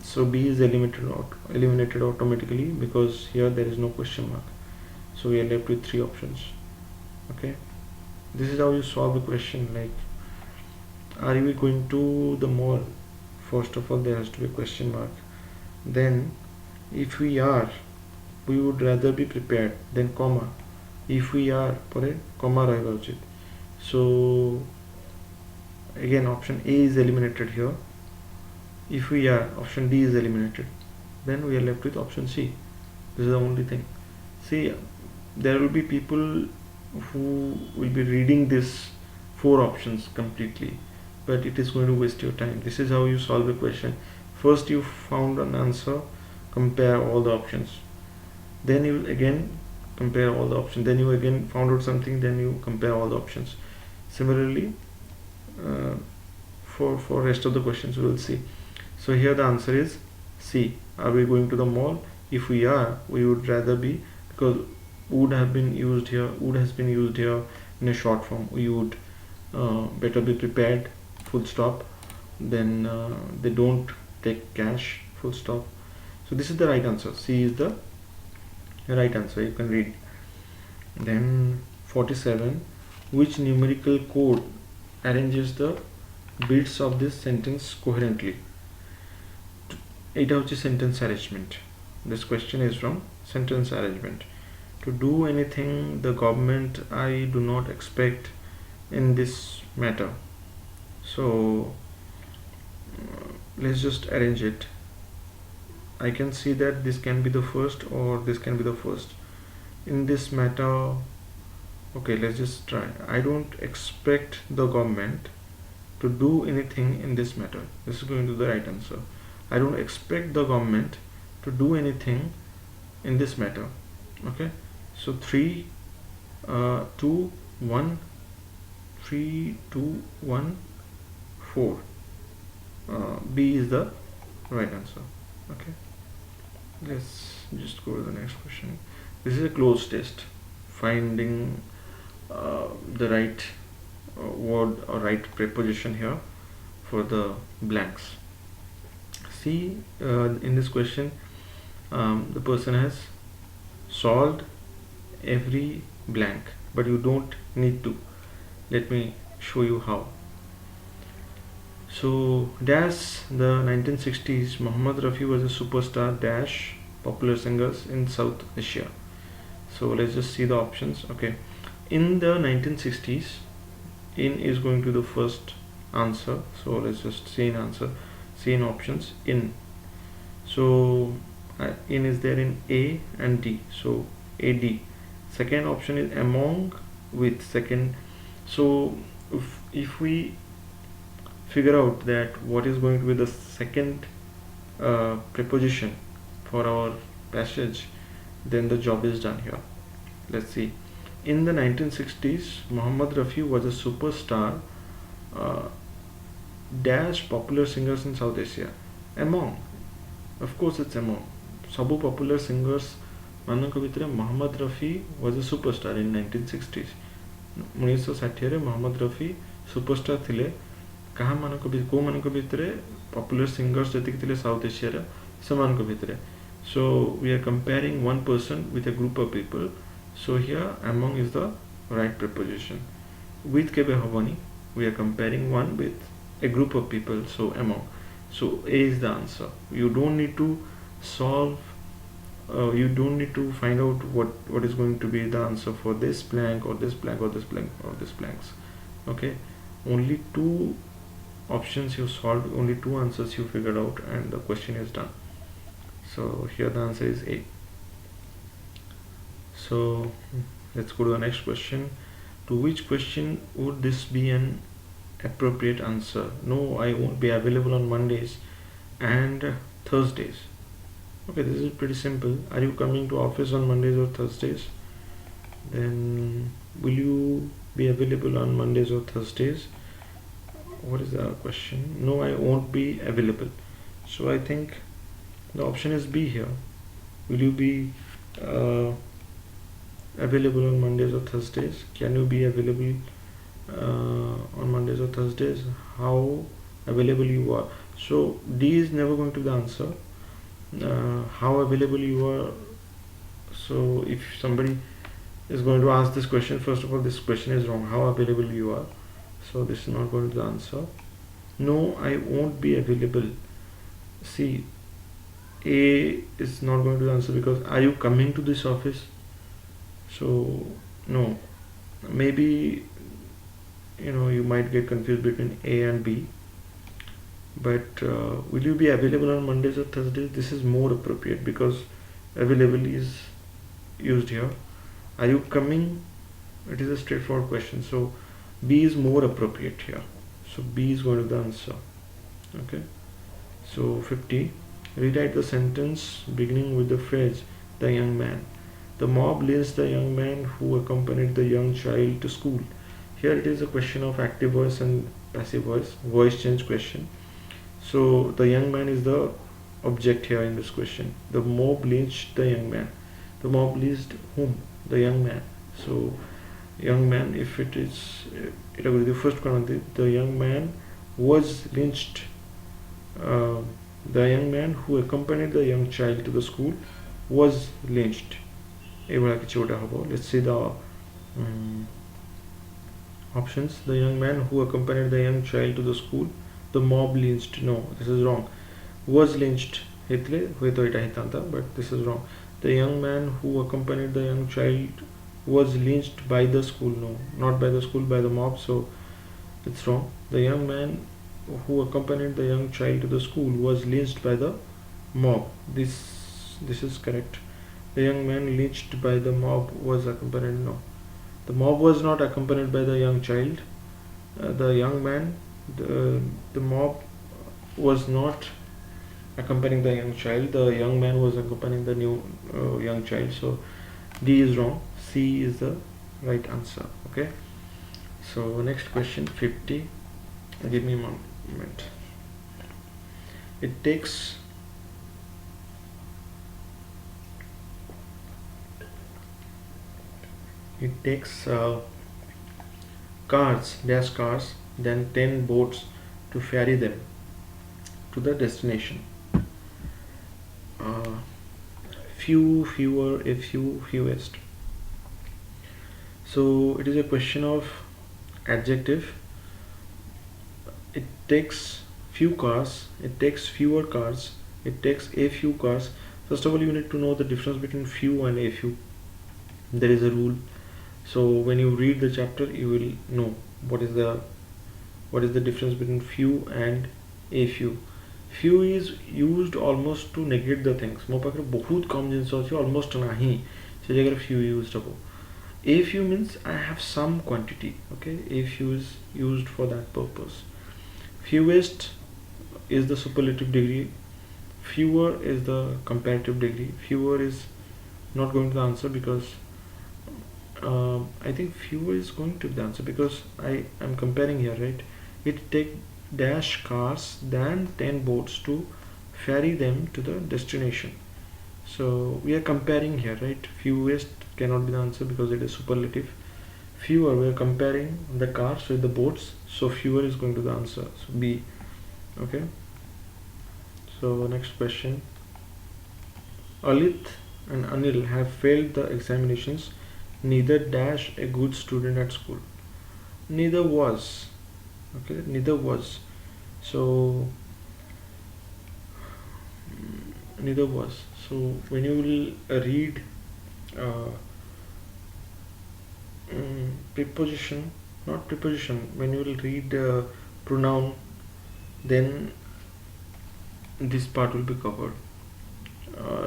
So B is eliminated automatically because here there is no question mark. So we are left with 3 options. Okay, this is how you solve a question like, are we going to the mall? First of all, there has to be a question mark. Then if we are, we would rather be prepared. Then comma, if we are pore comma raheba uchit. So again option A is eliminated here. If we are, option D is eliminated. Then we are left with option C. This is the only thing. See, there will be people who will be reading this 4 options completely, but it is going to waste your time. This is how you solve a question. First you found an answer, compare all the options, then you again compare all the options, then you again found out something, then you compare all the options. Similarly, for rest of the questions we will see. So here the answer is C. Are we going to the mall? If we are, we would rather be, because would have been used here, would has been used here in a short form. We would better be prepared, full stop. Then they don't take cash, full stop. So this is the right answer. C is the right answer. You can read. Then 47, which numerical code arranges the bits of this sentence coherently? Eta hoche sentence arrangement. This question is from sentence arrangement. To do anything the government I do not expect in this matter. So let's just arrange it. I can see that this can be the first or this can be the first. In this matter, okay, let's just try. I don't expect the government to do anything in this matter. This is going to be the right answer. I don't expect the government to do anything in this matter. Okay, so 3 2 1 3 2 1 4. B is the right answer. Okay, let's just go to the next question. This is a closed test, finding the right word or right preposition here for the blanks. See, in this question the person has solved every blank, but you don't need to. Let me show you how. So dash the 1960s, Muhammad Rafi was a superstar dash popular singers in South Asia. So let's just see the options. Okay, in the 1960s, in is going to the first answer. So let's just see in answer, see in options in. So in is there in A and D. So AD. Second option is among with second. So if we figure out that what is going to be the second preposition for our passage, then the job is done here. Let's see. In the 1960s, Muhammad Rafi was a superstar dash popular singers in South Asia. Among, of course it's among. Sabu popular singers ମାନଙ୍କ ଭିତରେ Muhammad Rafi was a superstar in 1960s. 1960 ରେ Muhammad Rafi superstar ଥିଲେ କାହା ମାନଙ୍କ କୋ ମାନଙ୍କ ଭିତରେ popular singers ଯେତିକି ଥିଲେ South Asia ର ସେମାନଙ୍କ ଭିତରେ. So we are comparing one person with a group of people. So here among is the right preposition. With kebe habani, we are comparing one with a group of people, so among. So A is the answer. You don't need to solve, you don't need to find out what is going to be the answer for this blank or this blank or this blank or this blanks. Okay, only 2 options you solved, only 2 answers you figured out, and the question is done. So here the answer is A. So let's go to the next question. To which question would this be an appropriate answer? No, I won't be available on Mondays and Thursdays. Okay, this is pretty simple. Are you coming to office on Mondays or Thursdays? Then will you be available on Mondays or Thursdays? What is the question? No, I won't be available. So I think the option is B here. Will you be available on Mondays or Thursdays? Can you be available on Mondays or Thursdays? How available you are? So D is never going to be the answer. How available you are. So if somebody is going to ask this question, first of all, this question is wrong. How available you are. So this is not going to be the answer. No, I won't be available. See, A is not going to be the answer, because are you coming to this office? So no. Maybe you might get confused between A and B. But will you be available on Mondays or Thursdays? This is more appropriate, because available is used here. Are you coming? It is a straightforward question. So B is more appropriate here. So B is going to be the answer. Okay. So 50. Rewrite the sentence beginning with the phrase "the young man." The mob lynched the young man who accompanied the young child to school. Here it is a question of active voice and passive voice change question. So the young man is the object here in this question. The mob lynched the young man. The mob lynched whom? The young man. So young man, if it is the first one, the young man was lynched. The young man who accompanied the young child to the school was lynched. Let's see the options. The young man who accompanied the young child to the school, the mob lynched. No, this is wrong. Was lynched. But this is wrong. The young man who accompanied the young child was lynched by the school. No, not by the school, by the mob. So it's wrong. The young man who accompanied the young child to the school was lynched by the mob. This is correct. The young man lynched by the mob was accompanied. No, the mob was not accompanied by the young child. The young man, the mob was not accompanying the young child. The young man was accompanying the new young child. So D is wrong. C is the right answer. Okay. So next question, 50. Give me a moment. It takes cars, then 10 boats to ferry them to the destination. Few, fewer, a few, fewest. So it is a question of adjective. It takes few cars, it takes fewer cars, it takes a few cars. First of all, you need to know the difference between few and a few. There is a rule. So when you read the chapter, you will know what is the difference between few and a few. Few is used almost to negate the things. ମୋ ପାଖରେ ବହୁତ କମ ଜିନିଷ ଅଛି, almost ନାହିଁ, ସେ ଜାଗାରେ few used ହେବ. A few means I have some quantity. Okay, a few is used for that purpose. Fewest is the superlative degree. Fewer is the comparative degree. Fewer is not going to the answer, because I think fewer is going to be the answer, because I am comparing here, right? It take dash cars than 10 boats to ferry them to the destination. So we are comparing here, right? Fewest cannot be the answer because it is superlative. Fewer, we are comparing the cars with the boats, so fewer is going to the answer. So B. Okay. So next question. Alit and Anil have failed the examinations. Neither dash a good student at school. Neither was. Okay, neither was. So neither was. So when you will read preposition, not preposition, when you will read pronoun, then this part will be covered.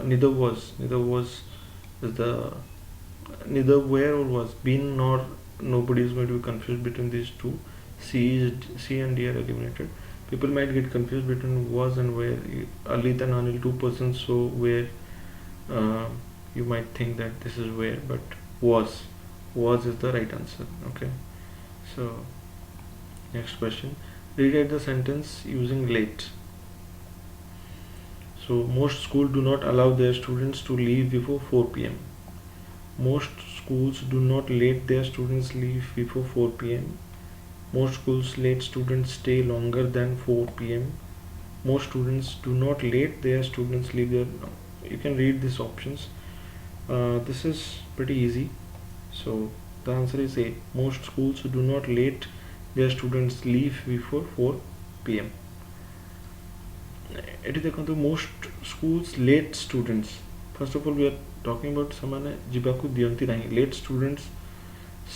Neither was is the neither where or was, been nor nobody is going to be confused between these two. C and D are eliminated. People might get confused between was and where. Alit and Anil, two persons, so where you might think that this is where, but was is the right answer. Okay. So next question. Rewrite the sentence using late. So most schools do not allow their students to leave before 4 p.m. Most schools do not let their students leave before 4 p.m. Most schools let students stay longer than 4 p.m. Most students do not late their students leave their. You can read these options. This is pretty easy. So the answer is A. Most schools do not late their students leave before 4 p.m. एटी देखो most schools let students first of all we are talking about समाने जीवाकू दियंती नहीं let students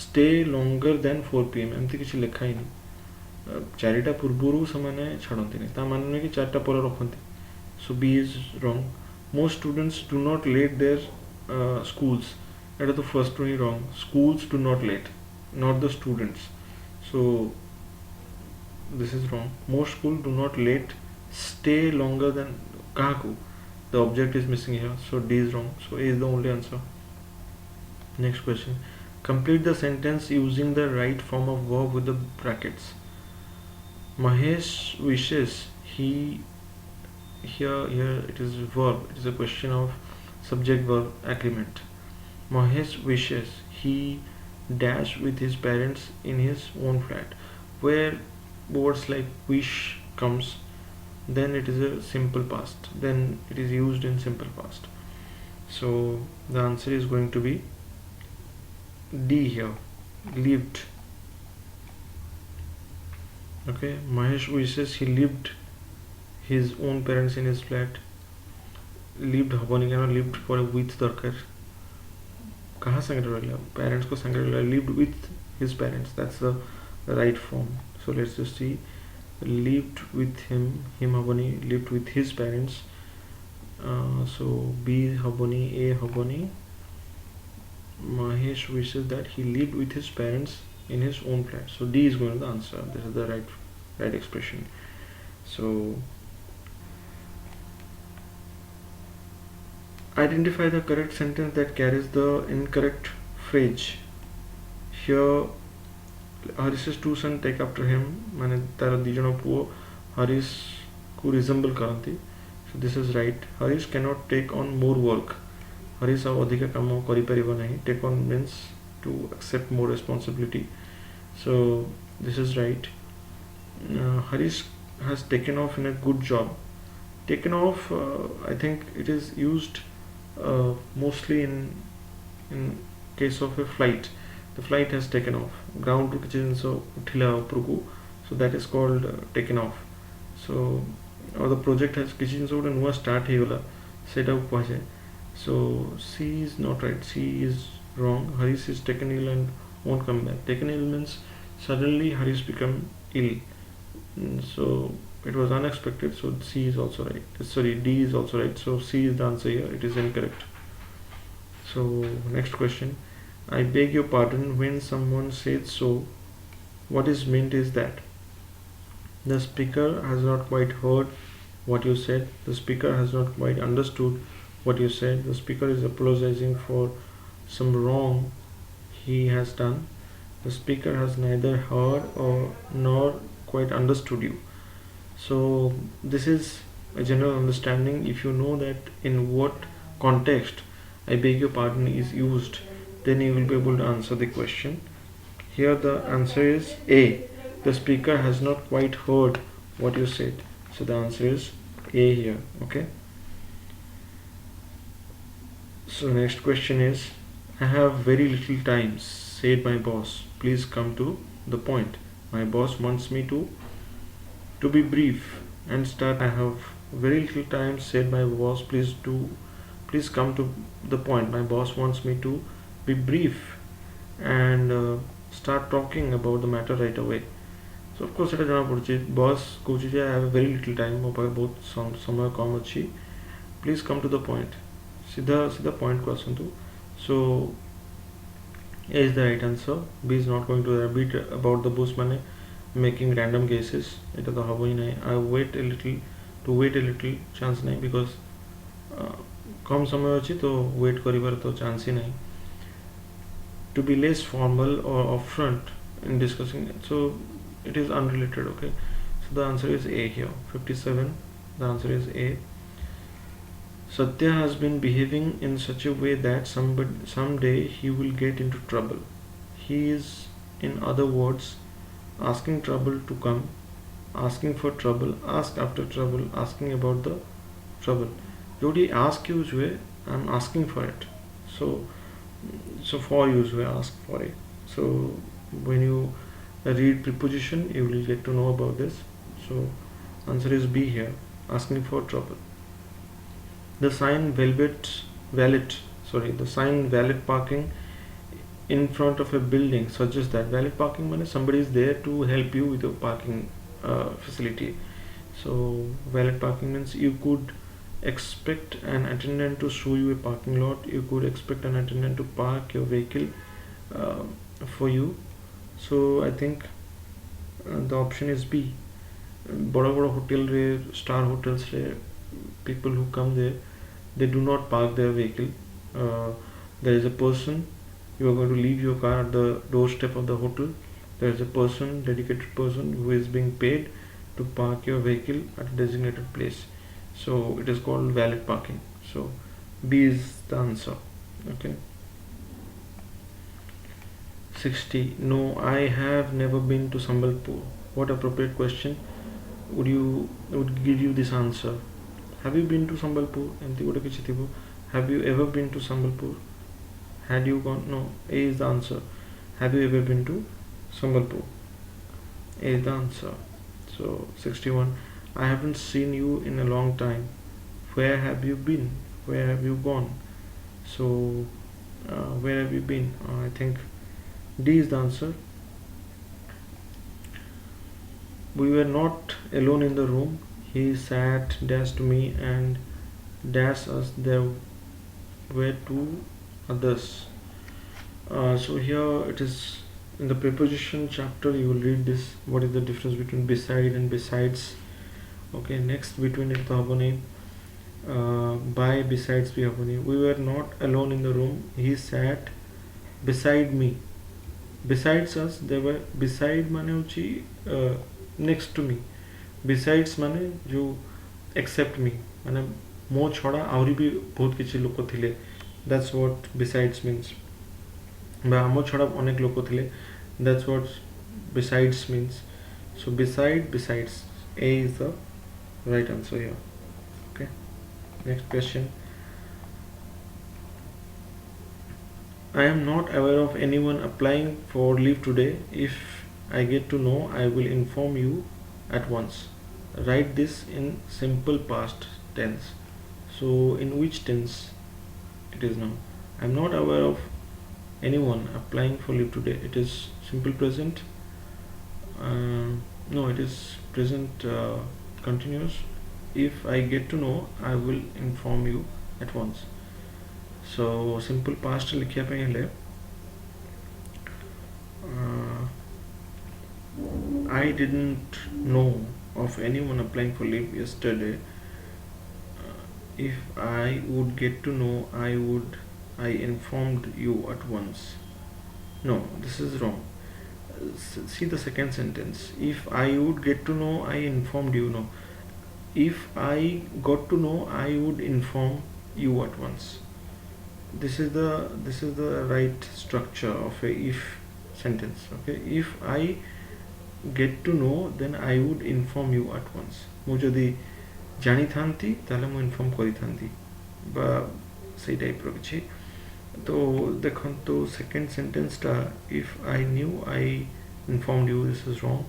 stay longer than 4 pm एमती किसी लिखा ही नहीं चारिटा पूर्वरु समाने छाड़ती नहीं ता माने कि चारटा पर रखती so B is wrong most students do not let their schools एटा तो फर्स्ट ही wrong schools do not let not the students so this is wrong most school do not let stay longer than kahaku the object is missing here so D is wrong so A is the only answer. Next question, complete the sentence using the right form of verb with the brackets. Mahesh wishes he here it is verb, it is a question of subject verb agreement. Mahesh wishes he dash with his parents in his own flat. Where words like wish comes, then it is a simple past, then it is used in simple past, so the answer is going to be D here, lived. Okay, Mahesh wishes he lived his own parents in his flat. lived हबनी क्या lived पर with दरकार कहाँ संगे रहला parents को संगे रहला lived with his parents, that's the right form. So let's just see, lived with him habani, lived with his parents, so B habani, A habani. Mahesh wishes that he lived with his parents in his own flat, so D is going to be the answer. This is the right expression. So identify the correct sentence that carries the incorrect phrase. Here Harish's two sons take after him, माने तार दिजन पुओ हरीश को resemble करती, so this is right. Harish cannot take on more work. Harish अब अधिक काम करी परिबो नहीं. Take on means to accept more responsibility, so this is right. Harish has taken off in a good job. Taken off, I think it is used mostly in case of a flight. The flight has taken off, ground to किसी जिनसो उठिला उपरकू, so that is called taken off. So or the project has किसी जिनसो उठे नुआ start ही वाला सेटा उपवा जाए. So C is not right, C is wrong. Harish is taken ill and won't come back. Taken ill means suddenly Harish become ill, so it was unexpected, so C is also right. Sorry, D is also right, so C is the answer here, it is incorrect. So next question, I beg your pardon when someone says so, what is meant is that the speaker has not quite heard what you said, the speaker has not quite understood what you said, the speaker is apologizing for some wrong he has done, the speaker has neither heard or nor quite understood you. So this is a general understanding. If you know that in what context I beg your pardon is used, then you will be able to answer the question. Here the answer is A, the speaker has not quite heard what you said, so the answer is A here. Okay, so next question is, I have very little time, said my boss, please come to the point. My boss wants me to be brief and start. I have very little time, said my boss, please come to the point. My boss wants me to be brief and start talking about the matter right away. So of course এটা জানা পড়ছে boss কହୁଛି যে I have a very little time, ମୋ ପାଖରେ ବହୁତ ସମୟ କମ ଅଛି, please come to the point. सीधा point को आसନ୍ତୁ. So A is the right answer. B is not going to beat about the bush माने making random guesses, এটা ତ ହବ ହିଁ ନାହିଁ. I wait a little chance ନାହିଁ, because कम समय अछि तो wait करिवार तो chance ही नहीं. To be less formal or upfront in discussing it, so it is unrelated. Okay, so the answer is A here. 57, the answer is A. Satya has been behaving in such a way that someday he will get into trouble. He is, in other words, asking trouble to come. asking for trouble, ask after trouble, asking about the trouble. जोड़ी ask use हुए, I'm asking for it. So for use हुए, ask for it. So when you read preposition, you will get to know about this. So answer is B here, asking for trouble. The sign the sign valet parking in front of a building suggests that valet parking means somebody is there to help you with your parking facility. So valet parking means you could expect an attendant to show you a parking lot, you could expect an attendant to park your vehicle uh, for you. So I think the option is B. बड़ा बड़ा hotel रे, star hotels रे, people who come there, they do not park their vehicle. There is a person, you are going to leave your car at the doorstep of the hotel. There is a person, dedicated person, who is being paid to park your vehicle at a designated place. So it is called valet parking. So B is the answer. Okay. 60. No, I have never been to Sambalpur. What appropriate question would give you this answer? Have you been to Sambalpur? Have you ever been to Sambalpur? Had you gone? No. A is the answer. Have you ever been to Sambalpur? A is the answer. So 61. I haven't seen you in a long time. Where have you been? Where have you gone? So where have you been? I think D is the answer. We were not alone in the room. He sat dash to me and dash us. There were two others. So here it is in the preposition chapter. You will read this. What is the difference between beside and besides? Okay, next between it haboni. By besides bhi haboni. We were not alone in the room. He sat beside me. Besides us, there were beside mane hochi next to me. Besides mane जो except me माने मो छड़ा आउरी भी बहुत किछि लोक थिले. That's what besides means. बा आमो छड़ा अनेक लोक थिले. That's what besides means. So besides. A is the right answer here. Okay. Next question. I am not aware of anyone applying for leave today. If I get to know, I will inform you at once. Write this in simple past tense. So in which tense it is now? I am not aware of anyone applying for leave today. It is simple present. No, it is present continuous. If I get to know, I will inform you at once. So simple past लिखिया पे हेले I didn't know of anyone applying for leave yesterday. If I would get to know, I informed you at once. No, this is wrong. See the second sentence. If I would get to know, I informed you. No, if I got to know, I would inform you at once. This is the right structure of a if sentence. Okay, if I get to know, then I would inform you at once. मु जदि जानी थांती ताले मु inform करी थांती बा सही type रो किछि. तो देखन तो सेकंड सेंटेंस टा if I knew I informed you, this is wrong.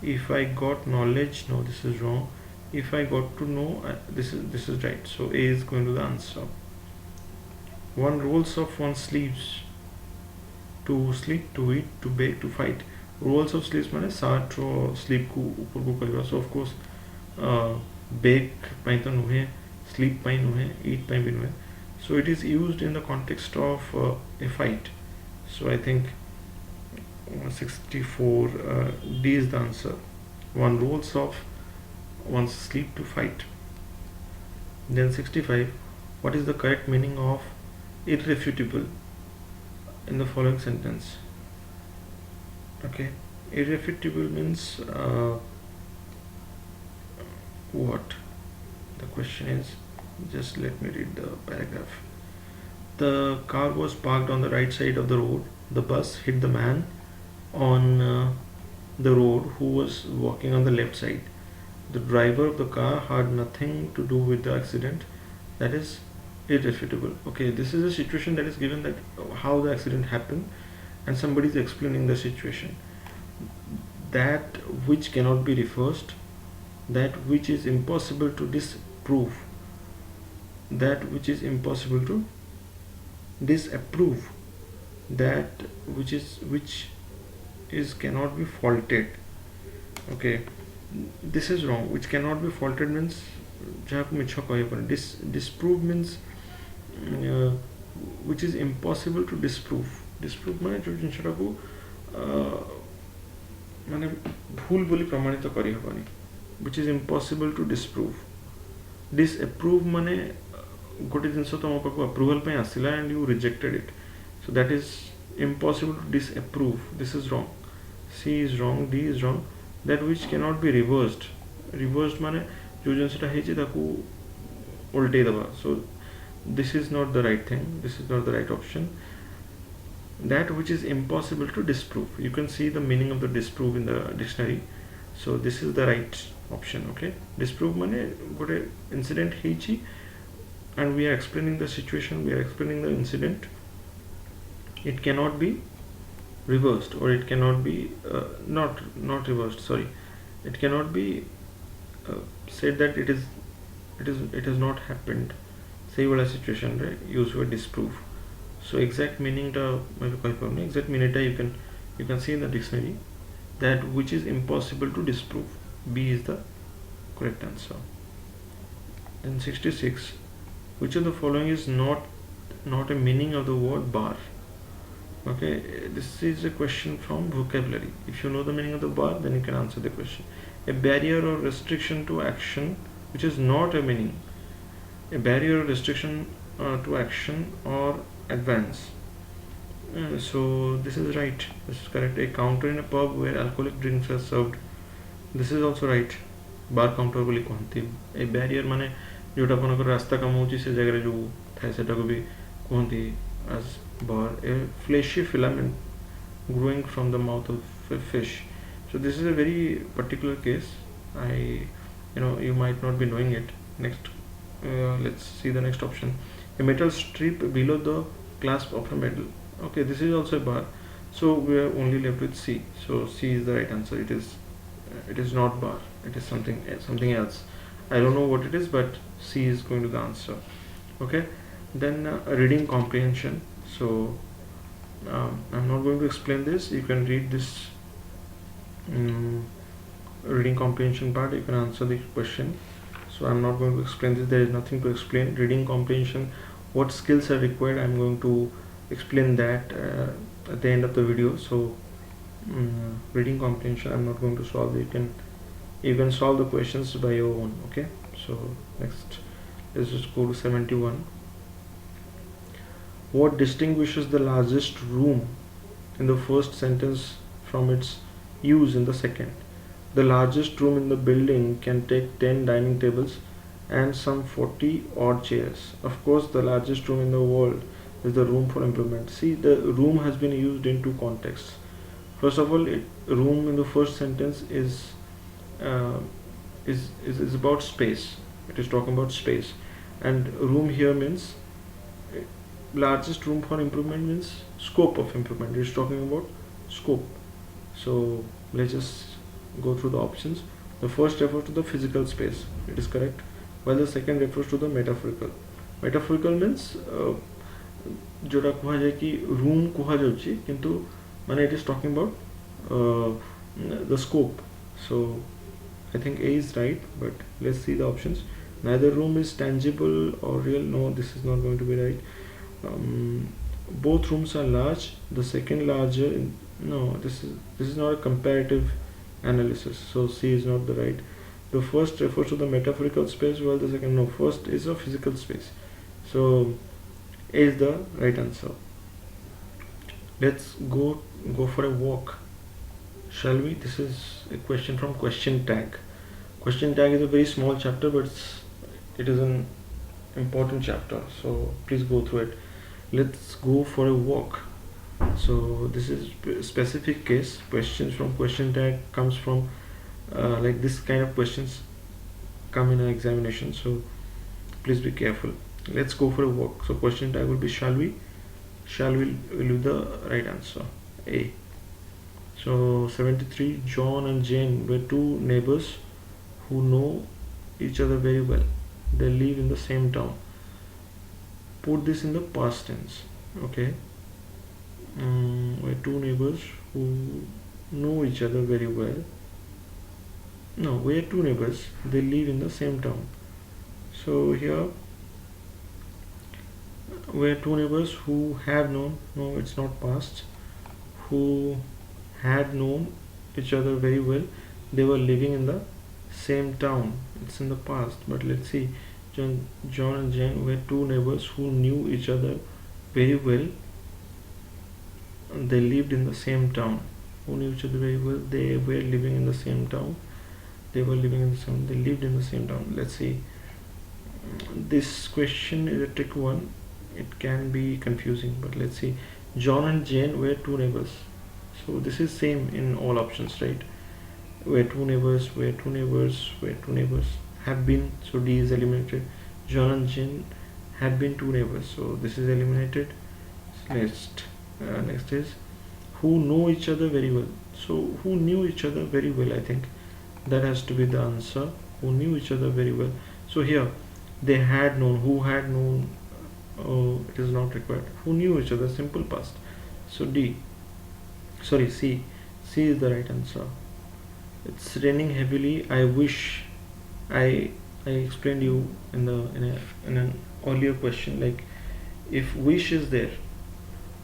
If I got knowledge, no, this is wrong. If I got to know, this is right. So A is going to the answer. One rolls up one's sleeves to sleep, to eat, to bake, to fight. Rolls of sleeves माने साठ रो sleep को ऊपर को करेगा. So of course bake pine तो नुहे, sleep pine नुहे, eat pine भी नुहे. So it is used in the context of a fight. So I think 64 D is the answer. One rolls off one's sleep to fight. Then 65. What is the correct meaning of irrefutable in the following sentence? Okay, irrefutable means what? The question is, just let me read the paragraph. The car was parked on the right side of the road. The bus hit the man on the road who was walking on the left side. The driver of the car had nothing to do with the accident. That is irrefutable. Okay, this is a situation that is given, that how the accident happened, and somebody is explaining the situation. That which cannot be reversed, that which is impossible to disprove, that which is impossible to disapprove, that which is cannot be faulted. Okay, this is wrong. Which cannot be faulted means jahaku micha kahi. Disprove means which is impossible to disprove. Disprove माने जो जिनसटा को माने भूल बोली प्रमाणित करी हबनी. Which is impossible to disprove. Disapprove माने गोटे जिनस तुम पाखु अप्रूवल पे आसिला and you rejected it. So that is impossible to disapprove. This is wrong. C is wrong. D is wrong. That which cannot be reversed. Reversed माने जो जिनसटा हेची ताकू उल्टे दबा. So this is not the right thing. This is not the right option. That which is impossible to disprove. You can see the meaning of the disprove in the dictionary. So this is the right option. Okay, disprove माने गोटे incident हेची and we are explaining the situation, we are explaining the incident. It cannot be reversed, or it cannot be not reversed, sorry, it cannot be said that it has not happened. Say wala situation re use word disprove. So exact meaning ta exact meaning ta you can see in the dictionary, that which is impossible to disprove. B is the correct answer. Then 66, which of the following is not a meaning of the word bar? Okay, this is a question from vocabulary. If you know the meaning of the bar, then you can answer the question. A barrier or restriction to action which is not a meaning. A barrier or restriction to action or advance. So this is right. This is correct. A counter in a pub where alcoholic drinks are served. This is also right. Bar counter बोली कहती. A barrier माने जोटा आपनकर रास्ता कम होची से जगह रे जो थाए सेटा को भी कहती as bar. A fleshy filament growing from the mouth of a fish. So this is a very particular case. You might not be knowing it. Next, let's see the next option. A metal strip below the clasp of a medal. Okay, this is also a bar. So we are only left with C. So C is the right answer. It is not bar. It is something else. I don't know what it is, but C is going to be the answer. Okay. Then reading comprehension. So I'm not going to explain this. You can read this reading comprehension part. You can answer the question. So I'm not going to explain this. There is nothing to explain. Reading comprehension, what skills are required, I'm going to explain that at the end of the video. So reading comprehension, I'm not going to solve it. You can solve the questions by your own. Okay, so next, let's just go to 71. What distinguishes the largest room in the first sentence from its use in the second? The largest room in the building can take 10 dining tables and some 40 odd chairs. Of course, the largest room in the world is the room for improvement. See, the room has been used in two contexts. First of all, room in the first sentence is about space. It is talking about space, and room here means largest room for improvement means scope of improvement. It is talking about scope. So let's just go through the options. The first refers to the physical space. It is correct, while the second refers to the metaphorical. Metaphorical means जोटा कहा जाए कि room कहा जाउची किंतु माने it is talking about the scope. So I think A is right, but let's see the options. Neither room is tangible or real. No, this is not going to be right. Both rooms are large. The second larger. No, this is not a comparative analysis. So C is not the right. The first refers to the metaphorical space, while the second, no, first is a physical space. So A is the right answer. Let's go for a walk, shall we? This is a question from question tag. Question tag is a very small chapter, but it is an important chapter, so please go through it. Let's go for a walk. So this is specific case. Questions from question tag comes from like this kind of questions come in an examination, so please be careful. Let's go for a walk. So question tag will be shall we. Shall will be the right answer, A. So 73, John and Jane were two neighbors who know each other very well. They live in the same town. Put this in the past tense. Okay. We're two neighbors who know each other very well. No, we're two neighbors. They live in the same town. So here we're two neighbors who have known. No, it's not past. Who had known each other very well. They were living in the same town. It's in the past. But let's see. John and Jane were two neighbors who knew each other very well. They lived in the same town. Who knew each other very well? They were living in the same town. They were living in the same. They lived in the same town. Let's see. This question is a trick one. It can be confusing, but let's see. John and Jane were two neighbors. So this is same in all options, right? Were two neighbors. Were two neighbors. Were two neighbors. Have been. So D is eliminated. John and Jane had been two neighbors. So this is eliminated. Next is who know each other very well. So who knew each other very well, I think that has to be the answer. Who knew each other very well. So here they had known. Who had known? Oh, it is not required. Who knew each other, simple past. So D, sorry, C is the right answer. It's raining heavily. I wish I explained you in an earlier question, like if wish is there,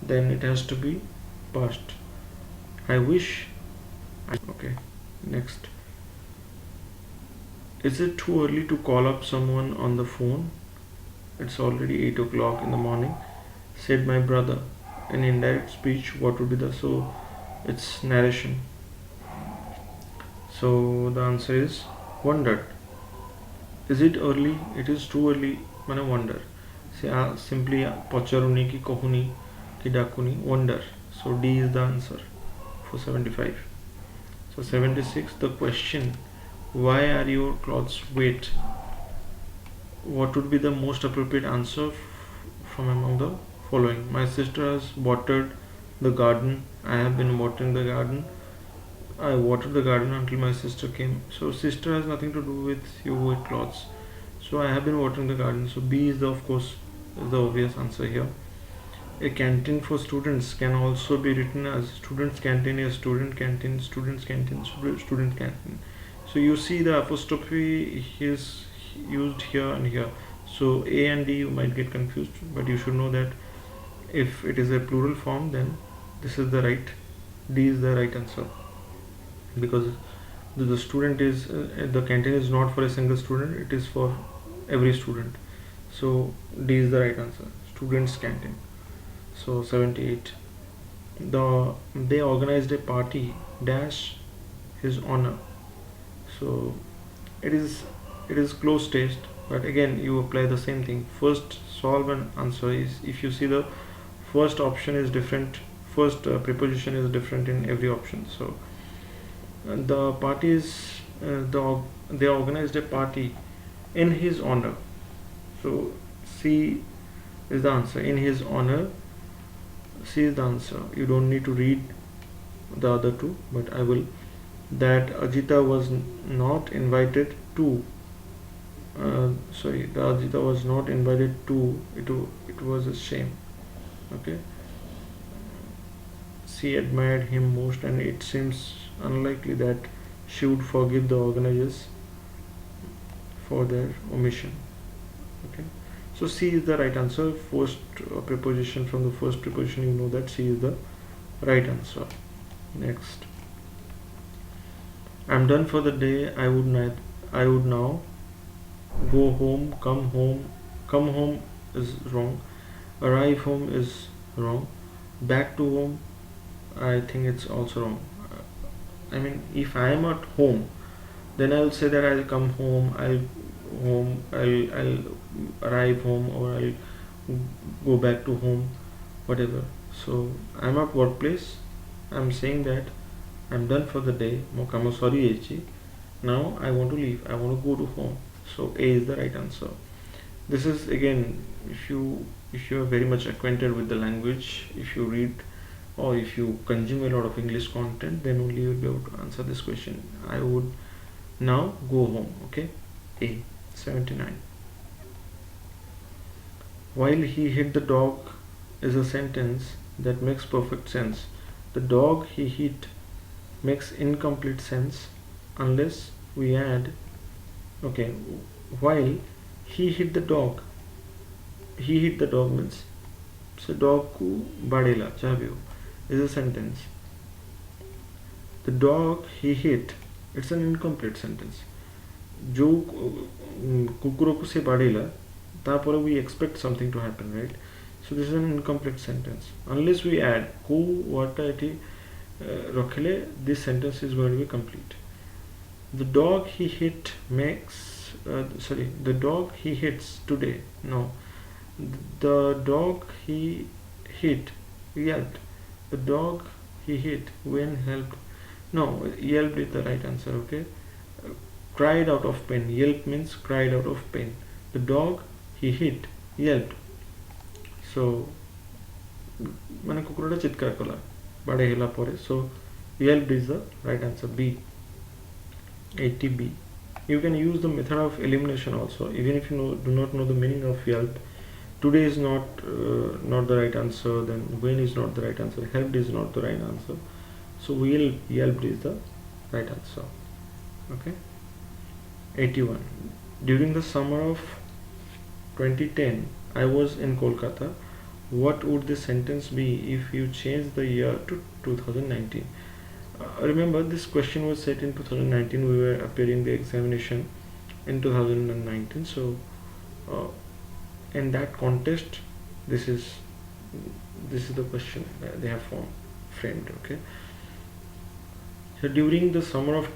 then it has to be past. I wish. Okay, next. Is it too early to call up someone on the phone? It's already 8 o'clock in the morning, said my brother. In indirect speech, what would be the, so it's narration. So the answer is wondered. Is it early? It is too early. I wonder. See, simply pacharuni ki kohuni ki dakuni, wonder. So D is the answer for 75. So 76, the question, why are your clothes wet? What would be the most appropriate answer from among the following? My sister has watered the garden. I have been watering the garden. I watered the garden until my sister came. So sister has nothing to do with your wet clothes. So I have been watering the garden. So B is the, of course, the obvious answer here. A canteen for students can also be written as students canteen, a student canteen, students canteen, student canteen. So you see the apostrophe is used here and here. So A and D you might get confused, but you should know that if it is a plural form, then this is the right, D is the right answer, because the student is the canteen is not for a single student, it is for every student. So D is the right answer, students canteen. So 78, they organized a party dash his honor. So it is close test, but again you apply the same thing. First solve and answer is, if you see the first option is different, first preposition is different in every option. So the party is they organized a party in his honor. So C is the answer, in his honor. C is the answer. You don't need to read the other two, but I will. That Ajita was not invited to. The Ajita was not invited to. It was a shame. Okay. She admired him most, and it seems unlikely that she would forgive the organizers for their omission. Okay. So C is the right answer. First preposition, from the first preposition you know that C is the right answer. Next. I'm done for the day. I would now go home, come home. Come home is wrong. Arrive home is wrong. Back to home, I think it's also wrong. I mean, if I am at home, then I'll say that I'll come home, I'll arrive home, or I'll go back to home, whatever. So I'm at workplace. I'm saying that I'm done for the day. Mo kamo sari ଯାଇଛି. Now I want to leave. I want to go to home. So A is the right answer. This is again, if you are very much acquainted with the language, if you read or if you consume a lot of English content, then only you will be able to answer this question. I would now go home. Okay, A 79. While he hit the dog is a sentence that makes perfect sense. The dog he hit makes incomplete sense unless we add, okay, while he hit the dog, he hit the dog means, so dog ku badela chavio is a sentence. The dog he hit, it's an incomplete sentence. जो कुकुरों को से बाड़ेला तापर we expect something to happen, right? So this is an incomplete sentence unless we add को wata eighty रखले, this sentence is going to be complete. The dog he hit makes the dog he hits today, no, the dog he hit yelped, the dog he hit when helped, no, yelped is the right answer. Okay, cried out of pain, yelp means cried out of pain. The dog he hit yelped, so মানে কুকুরটা চিৎকার কলা বাড়ে হেলা পরে, so yelped is the right answer. B 80B. You can use the method of elimination also, even if you do not know the meaning of yelp. Today is not the right answer, then when is not the right answer, helped is not the right answer, so yelped is the right answer. Okay, 81. During the summer of 2010 I was in Kolkata. What would the sentence be if you change the year to 2019? Remember, this question was set in 2019. We were appearing the examination in 2019, so in that context, this is the question they have framed. Okay, so during the summer of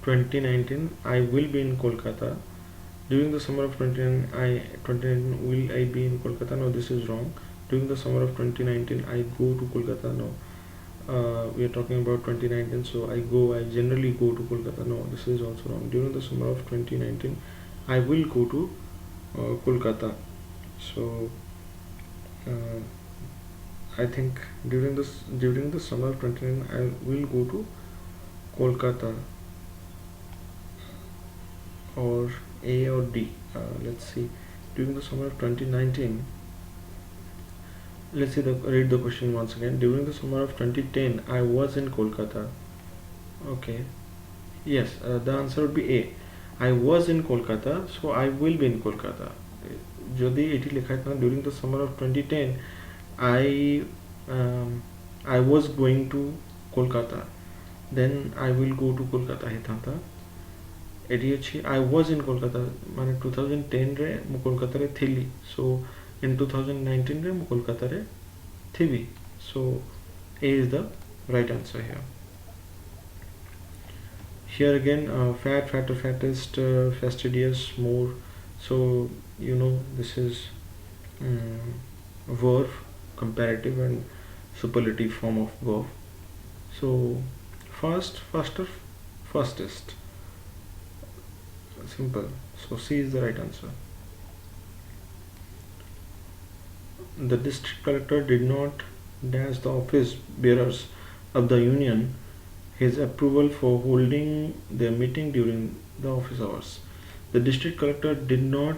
2019 I will be in Kolkata. During the summer of 2019 will I be in Kolkata? No, this is wrong. During the summer of 2019 I go to Kolkata. No, we are talking about 2019, so I generally go to Kolkata. No, this is also wrong. During the summer of 2019 I will go to Kolkata. So I think during the summer of 2019 I will go to Kolkata, or A or D. Let's see. During the summer of 2019, let's see read the question once again. During the summer of 2010 I was in Kolkata. Okay, yes, the answer would be A. I was in Kolkata, so I will be in Kolkata. যদি এটি লেখা থাকে during the summer of 2010 I was going to Kolkata, then I will go to Kolkata হেতান্তা। এটি হচ্ছে I was in Kolkata মানে 2010 রে ମୁଁ କୋଲକାତାରେ ଥିଲି, so in 2019 ରେ ମୁଁ କୋଲକାତାରେ ଥିବି, so A is the right answer here. Here again, fat, fatter, fattest, fastidious, more. So you know this is verb, comparative and superlative form of verb. So fast, faster, fastest. Simple. So C is the right answer. The district collector did not dash the office bearers of the union his approval for holding their meeting during the office hours. The district collector did not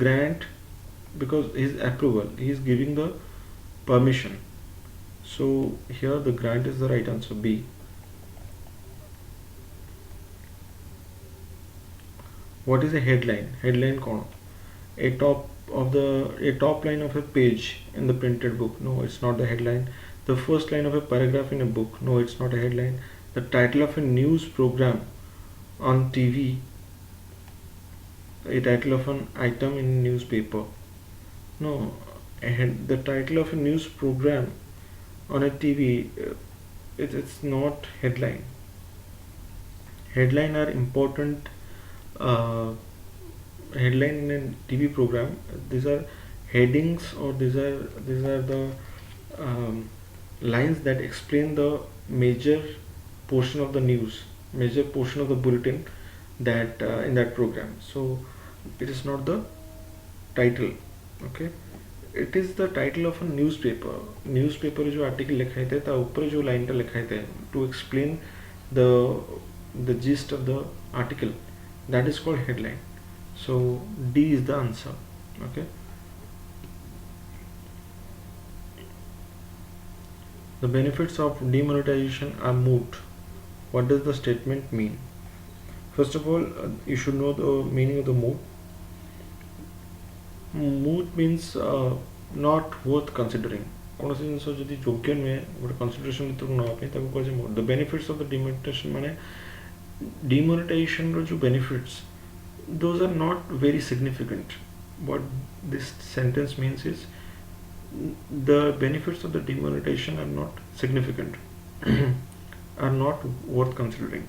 grant, because his approval, he is giving the permission, so here the grant is the right answer. B. What is a headline? Headline kono? A top line of a page in the printed book. No, it's not the headline. The first line of a paragraph in a book. No, it's not a headline. The title of a news program on TV. A title of an item in a newspaper. No, the title of a news program on a TV. It's not headline. Headline are important. Headline in a TV program. These are headings, or these are the lines that explain the major portion of the news, major portion of the bulletin that in that program. So it is not the title, okay, it is the title of a newspaper. Newspaper जो article लिखा है ता ऊपर जो line टा लिखा है to explain the gist of the article, that is called headline. So D is the answer. Okay, the benefits of demonetization are moot. What does the statement mean? First of all, you should know the meaning of the moot. Moot means not worth considering. कौनसी जिनिस जदि योग्य नुहे गोटे consideration भितर ना पे ताको कहे मोट. The benefits of the demonetisation माने डिमोनेटाइजेशन रो जो benefits, those are not very significant. What this sentence means is the benefits of the demonetization are not significant, are not worth considering.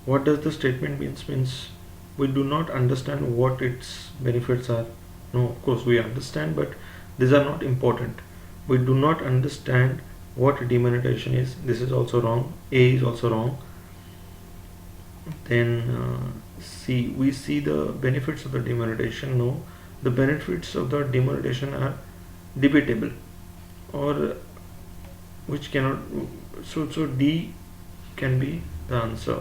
What does the statement means? Means we do not understand what its benefits are. No, of course we understand, but these are not important. We do not understand what demonetization is. This is also wrong. A is also wrong. Then C, we see the benefits of the demonetization. No, the benefits of the demonetization are debatable, or which cannot. So D can be the answer,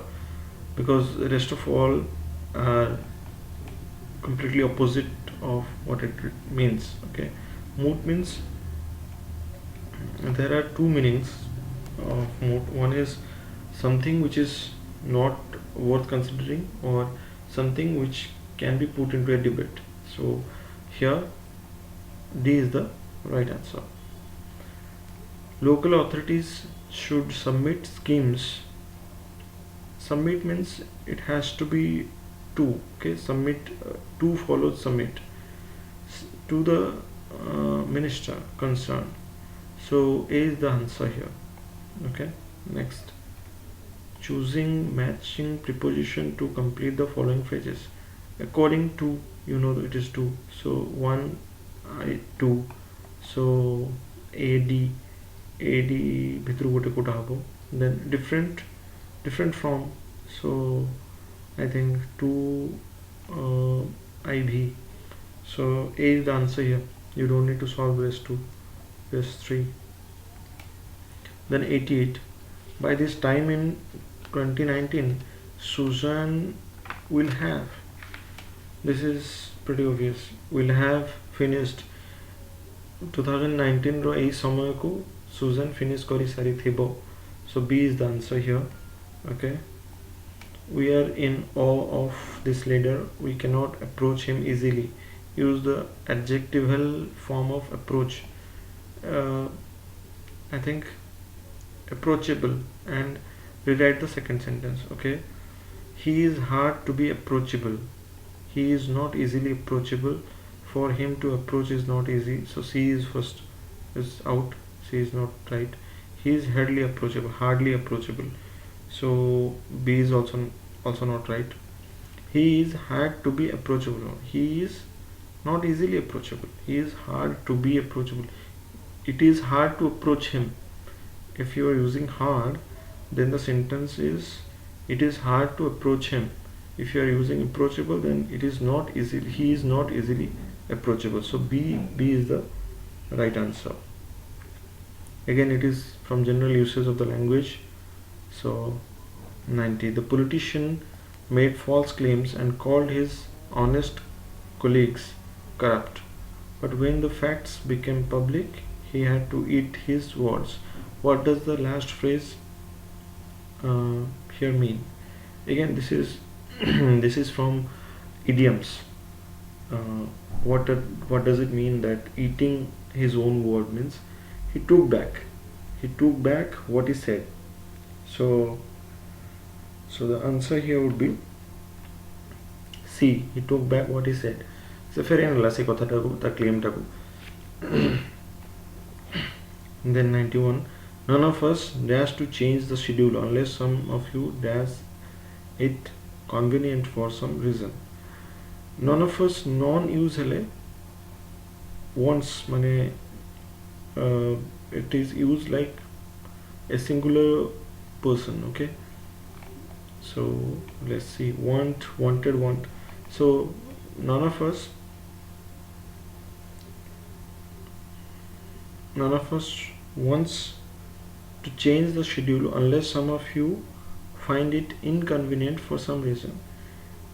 because the rest of all are completely opposite of what it means. Okay, moot means there are two meanings of moot. One is something which is not worth considering, or something which can be put into a debate. So here D is the right answer. Local authorities should submit schemes. Submit means it has to be to, okay, submit to follows submit to the minister concerned. So A is the answer here. Okay, next, choosing matching preposition to complete the following phrases. According to, you know it is to, so one I two, so AD bhitru gote kota habo. Then different from, so I think to IV. So A is the answer here. You don't need to solve rest 2, rest 3. Then 88, by this time in 2019 Susan will have, this is pretty obvious, will have finished 2019 रो एई समय को Susan finish करी सारी थिबो. So B is the answer here. Okay, we are in awe of this leader, we cannot approach him easily. Use the adjectival form of approach. I think approachable, and rewrite the second sentence. Okay, he is hard to be approachable. He is not easily approachable. For him to approach is not easy. So C is first, is out. C is not right. He is hardly approachable. Hardly approachable. So B is also not right. He is hard to be approachable. He is not easily approachable. He is hard to be approachable. It is hard to approach him. If you are using hard, then the sentence is it is hard to approach him. If you are using approachable, then it is not easily, he is not easily approachable. So B is the right answer. Again, it is from general uses of the language. So 90, the politician made false claims and called his honest colleagues corrupt, but when the facts became public he had to eat his words. What does the last phrase here mean? Again, this is this is from idioms. What does it mean that eating his own word means? He took back what he said. So the answer here would be C. He took back what he said. So fair enough, se kotha taku ta claim taku. Then 91, none of us dares to change the schedule unless some of you dares it convenient for some reason. None of us non use hele once mane it is used like a singular person. Okay, so let's see, wanted, want. So none of us wants to change the schedule unless some of you find it inconvenient for some reason.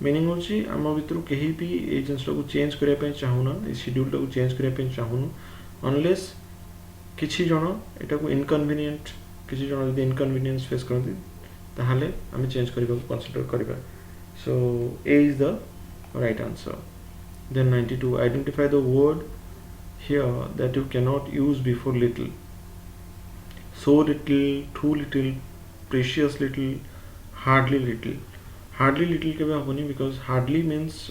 Meaning होची आम भितर कहीं भी ये जिनस को change करने पे चाहूना, इस शेड्यूल को चेंज करने पे चाहूनु, unless किसी जन एटा को inconvenient, किसी जन यदि inconvenience फेस करते, ताहले आमे चेंज करने को consider करिबा. So A is the right answer. Then 92, identify the word here that you cannot use before little. So little, too little, precious little, hardly little. Hardly little के हबनी because hardly means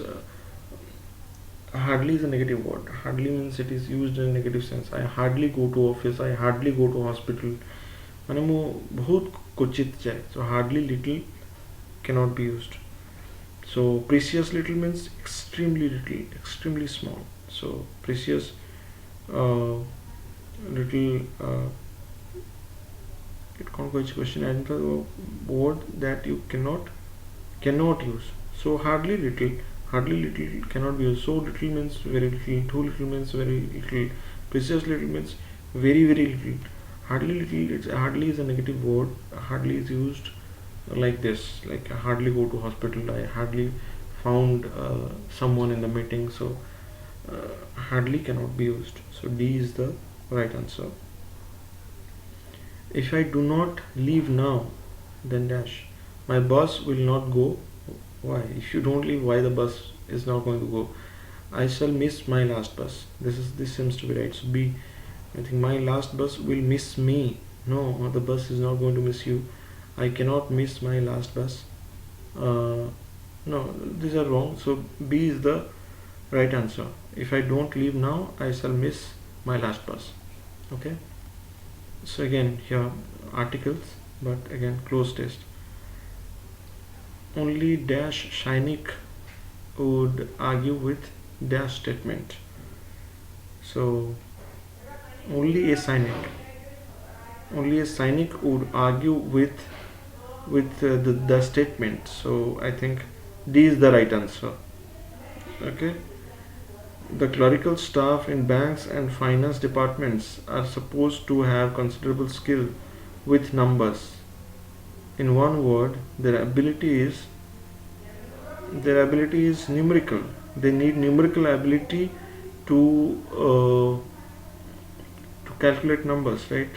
hardly is a negative word. Hardly means it is used in a negative sense. I hardly go to office, I hardly go to hospital. माने मो बहुत क्वचित जाए. So hardly little cannot be used. So precious little means extremely little, extremely small. So precious little it can't go question, identify the word that you cannot use. So hardly little cannot be used. So little means very little, too little means very little, precious little means very little. Hardly little, hardly is a negative word. Hardly is used like this, like I hardly go to hospital, I hardly found someone in the meeting. So hardly cannot be used. So D is the right answer. If I do not leave now, then dash, my bus will not go. Why? If you don't leave, why the bus is not going to go? I shall miss my last bus. This seems to be right. So B, I think my last bus will miss me. No, the bus is not going to miss you. I cannot miss my last bus. No, these are wrong. So B is the right answer. If I don't leave now, I shall miss my last bus. Okay. So again here articles, but again close test. Only dash Shainik would argue with dash statement. So only a Sainik would argue with the statement. So I think D is the right answer. Okay. The clerical staff in banks and finance departments are supposed to have considerable skill with numbers. In one word, their ability is numerical. They need numerical ability to calculate numbers, right?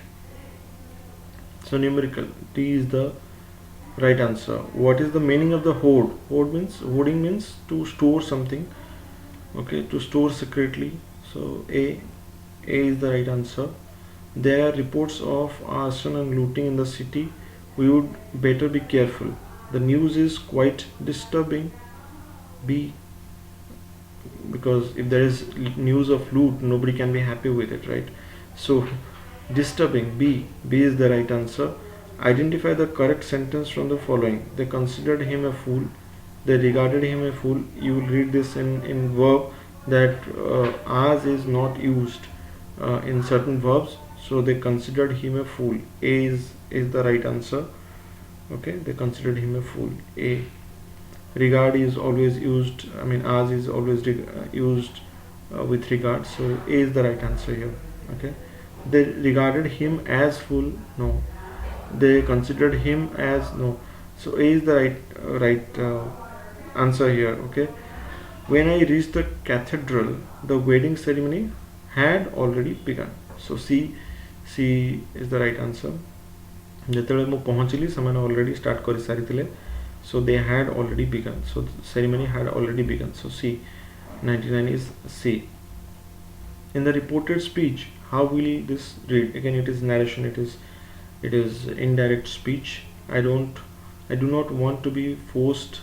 So numerical. D is the right answer. What is the meaning of the hoard? Hoarding means to store something. Okay, to store secretly. So A is the right answer. There are reports of arson and looting in the city. We would better be careful. The news is quite disturbing. B, because if there is news of loot, nobody can be happy with it, right? So disturbing. B is the right answer. Identify the correct sentence from the following. They considered him a fool. They regarded him a fool. You will read this in verb that as is not used in certain verbs. So they considered him a fool. A is the right answer. Okay, they considered him a fool. A. Regard is always used. I mean, as is always used with regard. So A is the right answer here. Okay, they regarded him as fool. No, they considered him as no. So A is the right answer here. Okay. When I reached the cathedral, the wedding ceremony had already begun. So C is the right answer. ଯେତେବେଳେ ମୁଁ ପହଞ୍ଚିଲି ସେମାନେ already start କରି ସାରିଥିଲେ. So they had already begun. So the ceremony had already begun. So C, 99 is C. In the reported speech, how will this read? Again, it is narration. It is indirect speech. I do not want to be forced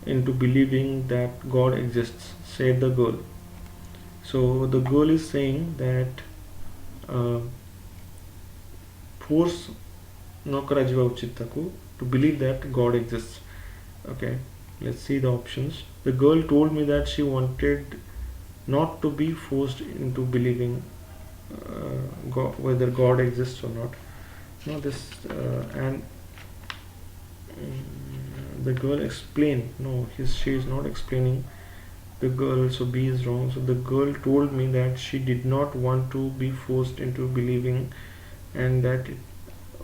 into believing that God exists, said the girl. So the girl is saying that force no କରାଯିବା ଉଚିତ ତାକୁ to believe that God exists. Okay, let's see the options. The girl told me that she wanted not to be forced into believing whether God exists or not. No, this and the girl explained. No, she is not explaining. The girl, so B is wrong. So the girl told me that she did not want to be forced into believing, and that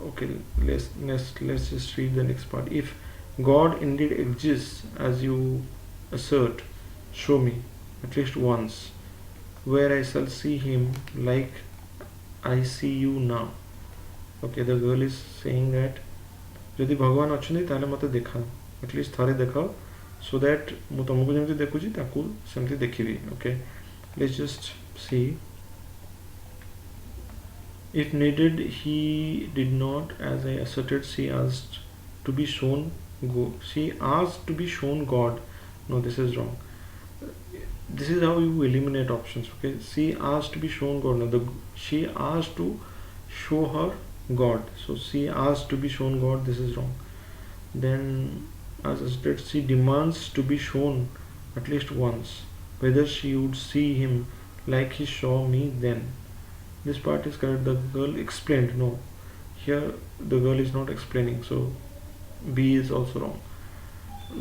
okay, let's just read the next part. If God indeed exists as you assert, show me at least once where I shall see him like I see you now. Okay, the girl is saying that ଯଦି ଭଗବାନ ଅଛନ୍ତି ତାହେଲେ ମୋତେ ଦେଖାଅ, at least ଥରେ ଦେଖାଅ, so that ମୁଁ ତମକୁ ଯେମିତି ଦେଖୁଛି ତାକୁ ସେମିତି ଦେଖିବି. Okay, let's just see. If needed, he did not, as I asserted. She asked to be shown she asked to be shown God. No, this is wrong. This is how you eliminate options. Okay, she asked to be shown God. No, she asked to show her God. So she asked to be shown God. This is wrong. Then, as I said, she demands to be shown at least once whether she would see him like he saw me then. This part is correct. The girl explained. No, here the girl is not explaining, so B is also wrong.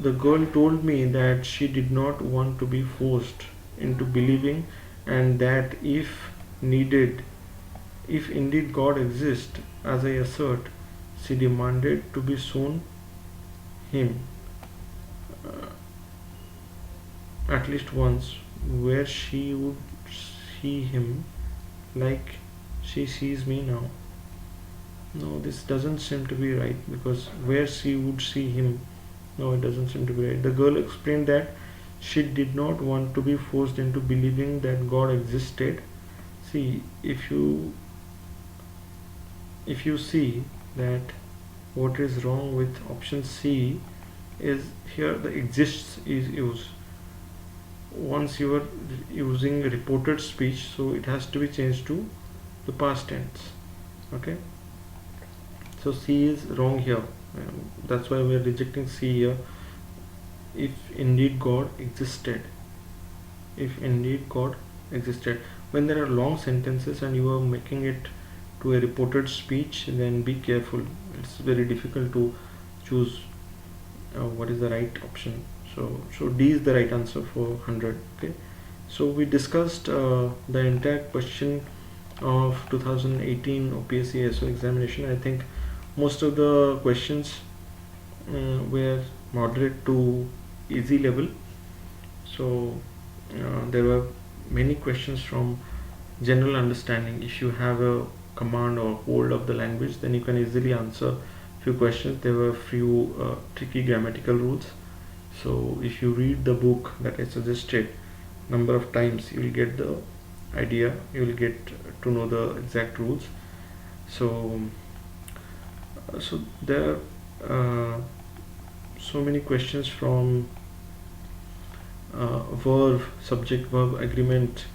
The girl told me that she did not want to be forced into believing, and that if needed, if indeed God exists as I assert, she demanded to be shown him at least once where she would see him like she sees me now. No, this doesn't seem to be right, because where she would see him, no, it doesn't seem to be right. The girl explained that she did not want to be forced into believing that God existed. See, if you see that what is wrong with option C is here the exists is used. Once you are using reported speech, so it has to be changed to the past tense. Okay, so C is wrong here. That's why we are rejecting C here. If indeed God existed, if indeed God existed. When there are long sentences and you are making it to a reported speech, then be careful. It's very difficult to choose what is the right option. So D is the right answer for 100. Okay, so we discussed the entire question of 2018 OPSC SO examination. I think most of the questions were moderate to easy level. So there were many questions from general understanding. If you have a command or hold of the language, then you can easily answer few questions. There were few tricky grammatical rules. So if you read the book that I suggested number of times, you will get the idea, you will get to know the exact rules. So there are so many questions from verb, subject verb agreement.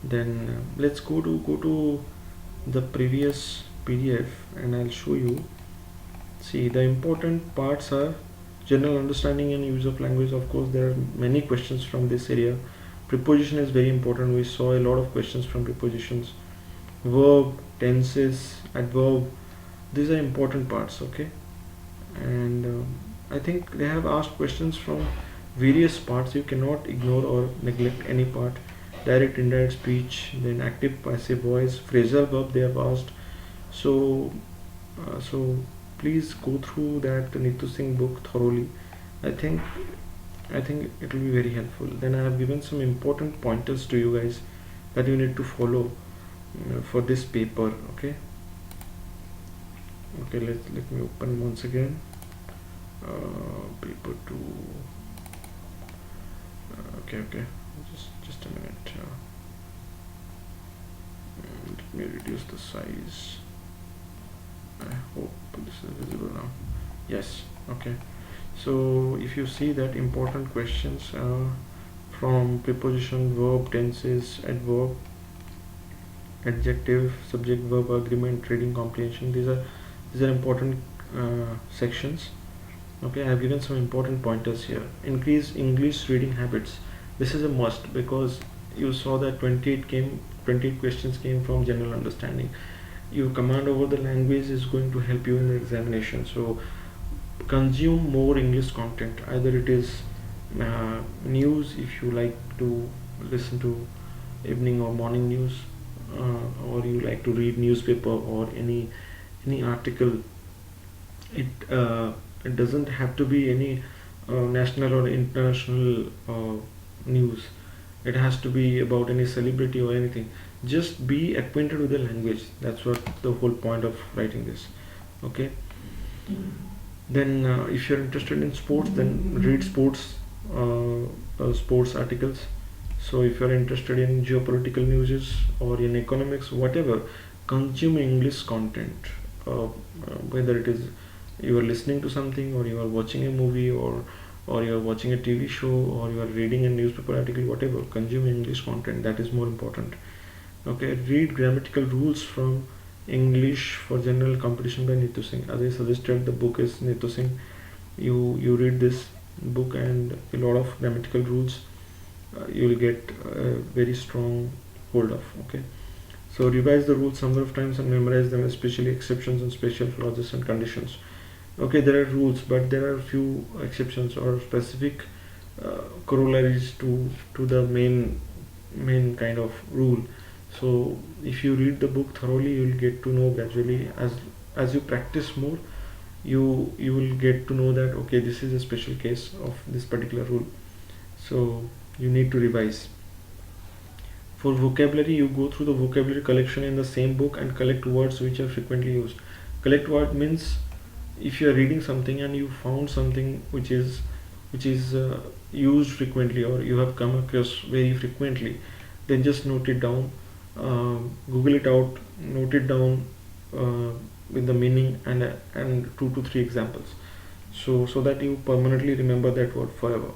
Then let's go to the previous PDF and I'll show you. See, the important parts are general understanding and use of language. Of course, there are many questions from this area. Preposition is very important. We saw a lot of questions from prepositions. Verb, tenses, adverb, these are important parts. Okay, and I think they have asked questions from various parts. You cannot ignore or neglect any part. Direct, indirect speech, then active, passive voice, phrasal verb they have asked. So please go through that Neetu Singh book thoroughly. I think it will be very helpful. Then I have given some important pointers to you guys that you need to follow for this paper. Okay, let me open once again paper 2. Okay, just a minute. Let me reduce the size. I hope this is visible now. Yes. Okay, so if you see that important questions from preposition, verb, tenses, adverb, adjective, subject, verb, agreement, reading comprehension, these are important sections. Okay, I have given some important pointers here. Increase English reading habits. This is a must, because you saw that 28 questions came from general understanding. Your command over the language is going to help you in the examination. So consume more English content. Either it is news, if you like to listen to evening or morning news, or you like to read newspaper or any article. It doesn't have to be any national or international news. It has to be about any celebrity or anything. Just be acquainted with the language. That's what the whole point of writing this. Okay. Then if you're interested in sports, then read sports articles. So if you're interested in geopolitical news or in economics, whatever, consume English content. Whether it is you are listening to something, or you are watching a movie, or you are watching a TV show, or you are reading a newspaper article, whatever, consume English content. That is more important. Okay, read grammatical rules from English for General Competition by Neetu Singh. As I suggested, the book is Neetu Singh. You read this book, and a lot of grammatical rules you will get a very strong hold of. Okay, so revise the rules number of times and memorize them, especially exceptions and special clauses and conditions. Okay, there are rules, but there are few exceptions or specific corollaries to the main kind of rule. So if you read the book thoroughly, you will get to know gradually. As you practice more, you will get to know that okay, this is a special case of this particular rule. So you need to revise. For vocabulary, you go through the vocabulary collection in the same book and collect words which are frequently used. Collect word means if you are reading something and you found something which is used frequently, or you have come across very frequently, then just note it down. Google it out, note it down with the meaning and 2 to 3 examples, so that you permanently remember that word forever.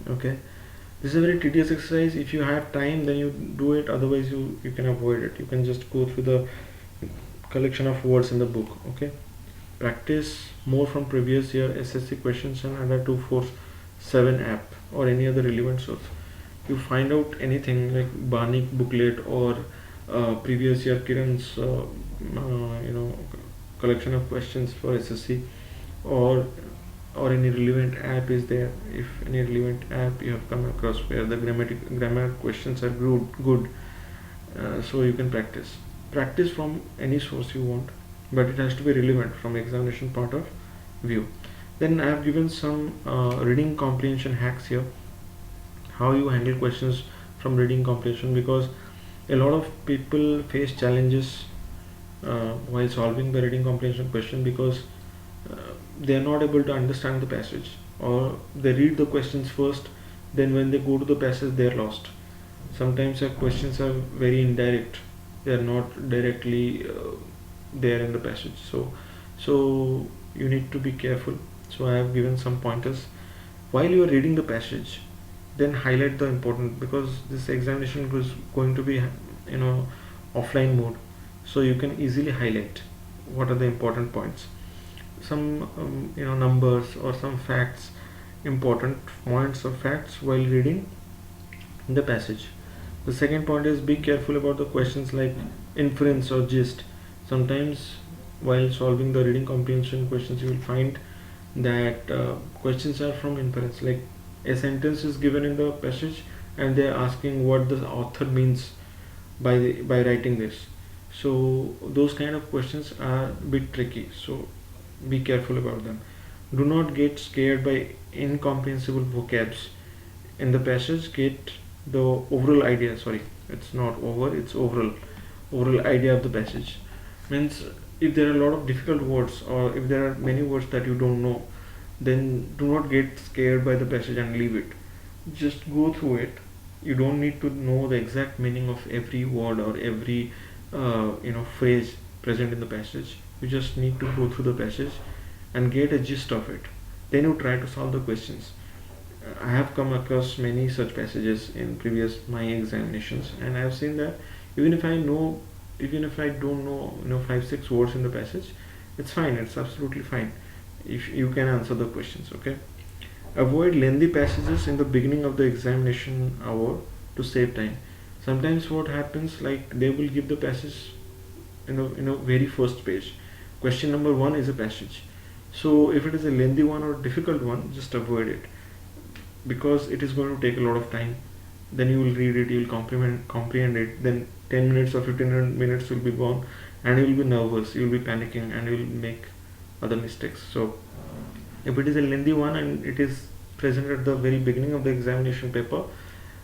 Okay, this is a very tedious exercise. If you have time, then you do it. Otherwise, you can avoid it. You can just go through the collection of words in the book. Okay, practice more from previous year SSC questions and under 247 app or any other relevant source. You find out anything like Banik booklet or previous year Kiran's collection of questions for SSC, or any relevant app is there. If any relevant app you have come across where the grammar questions are good, so you can practice from any source you want, but it has to be relevant from examination point of view. Then I have given some reading comprehension hacks here, how you handle questions from reading comprehension, because a lot of people face challenges while solving the reading comprehension question, because they are not able to understand the passage, or they read the questions first, then when they go to the passage they are lost. Sometimes the questions are very indirect, they are not directly there in the passage, so you need to be careful. So I have given some pointers. While you are reading the passage, then highlight the important, because this examination is going to be offline mode, so you can easily highlight what are the important points, some numbers or some facts, important points or facts while reading the passage. The second point is be careful about the questions like inference or gist. Sometimes while solving the reading comprehension questions, you will find that questions are from inference, like a sentence is given in the passage and they are asking what the author means by writing this. So those kind of questions are a bit tricky, so be careful about them. Do not get scared by incomprehensible vocabs in the passage. Get the overall idea, sorry, it's not over, it's overall idea of the passage. Means if there are a lot of difficult words, or if there are many words that you don't know, then do not get scared by the passage and leave it. Just go through it. You don't need to know the exact meaning of every word or every phrase present in the passage. You just need to go through the passage and get a gist of it. Then you try to solve the questions. I have come across many such passages in previous my examinations, and I have seen that even if I don't know 5-6 words in the passage, it's fine, it's absolutely fine if you can answer the questions. Okay, avoid lengthy passages in the beginning of the examination hour, to save time. Sometimes what happens, like they will give the passage in a very first page. Question number one is a passage. So if it is a lengthy one or difficult one, just avoid it, because it is going to take a lot of time. Then you will read it, you will comprehend it, then 10 minutes or 15 minutes will be gone, and you will be nervous, you will be panicking, and you will make other mistakes. So if it is a lengthy one and it is present at the very beginning of the examination paper,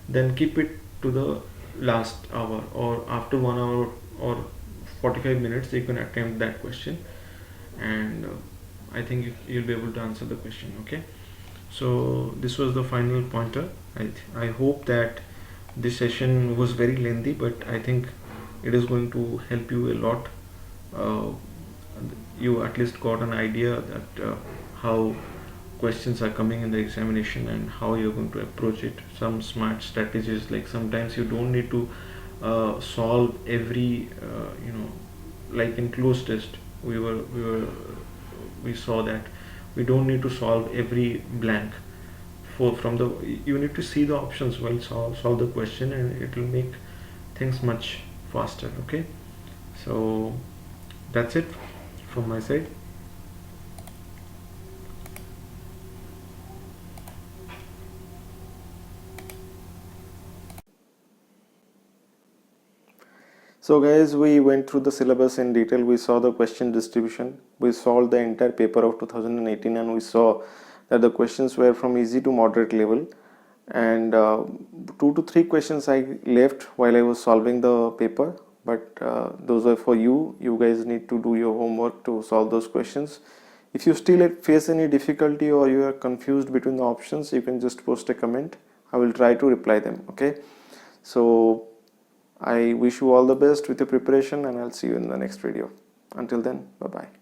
then keep it to the last hour, or after 1 hour or 45 minutes you can attempt that question, and I think you'll be able to answer the question. Okay, so this was the final pointer. I hope that this session was very lengthy, but I think it is going to help you a lot. uh, you at least got an idea that how questions are coming in the examination and how you're going to approach it. Some smart strategies, like sometimes you don't need to solve every like in closed test we saw that we don't need to solve every blank for from the you need to see the options while solve the question, and it will make things much faster. Okay, so that's it from my side. So guys, we went through the syllabus in detail. We saw the question distribution. We solved the entire paper of 2018, and we saw that the questions were from easy to moderate level. And 2 to 3 questions I left while I was solving the paper. But those are for you. You guys need to do your homework to solve those questions. If you still face any difficulty or you are confused between the options, you can just post a comment. I will try to reply them. Okay. So I wish you all the best with your preparation, and I'll see you in the next video. Until then, bye bye.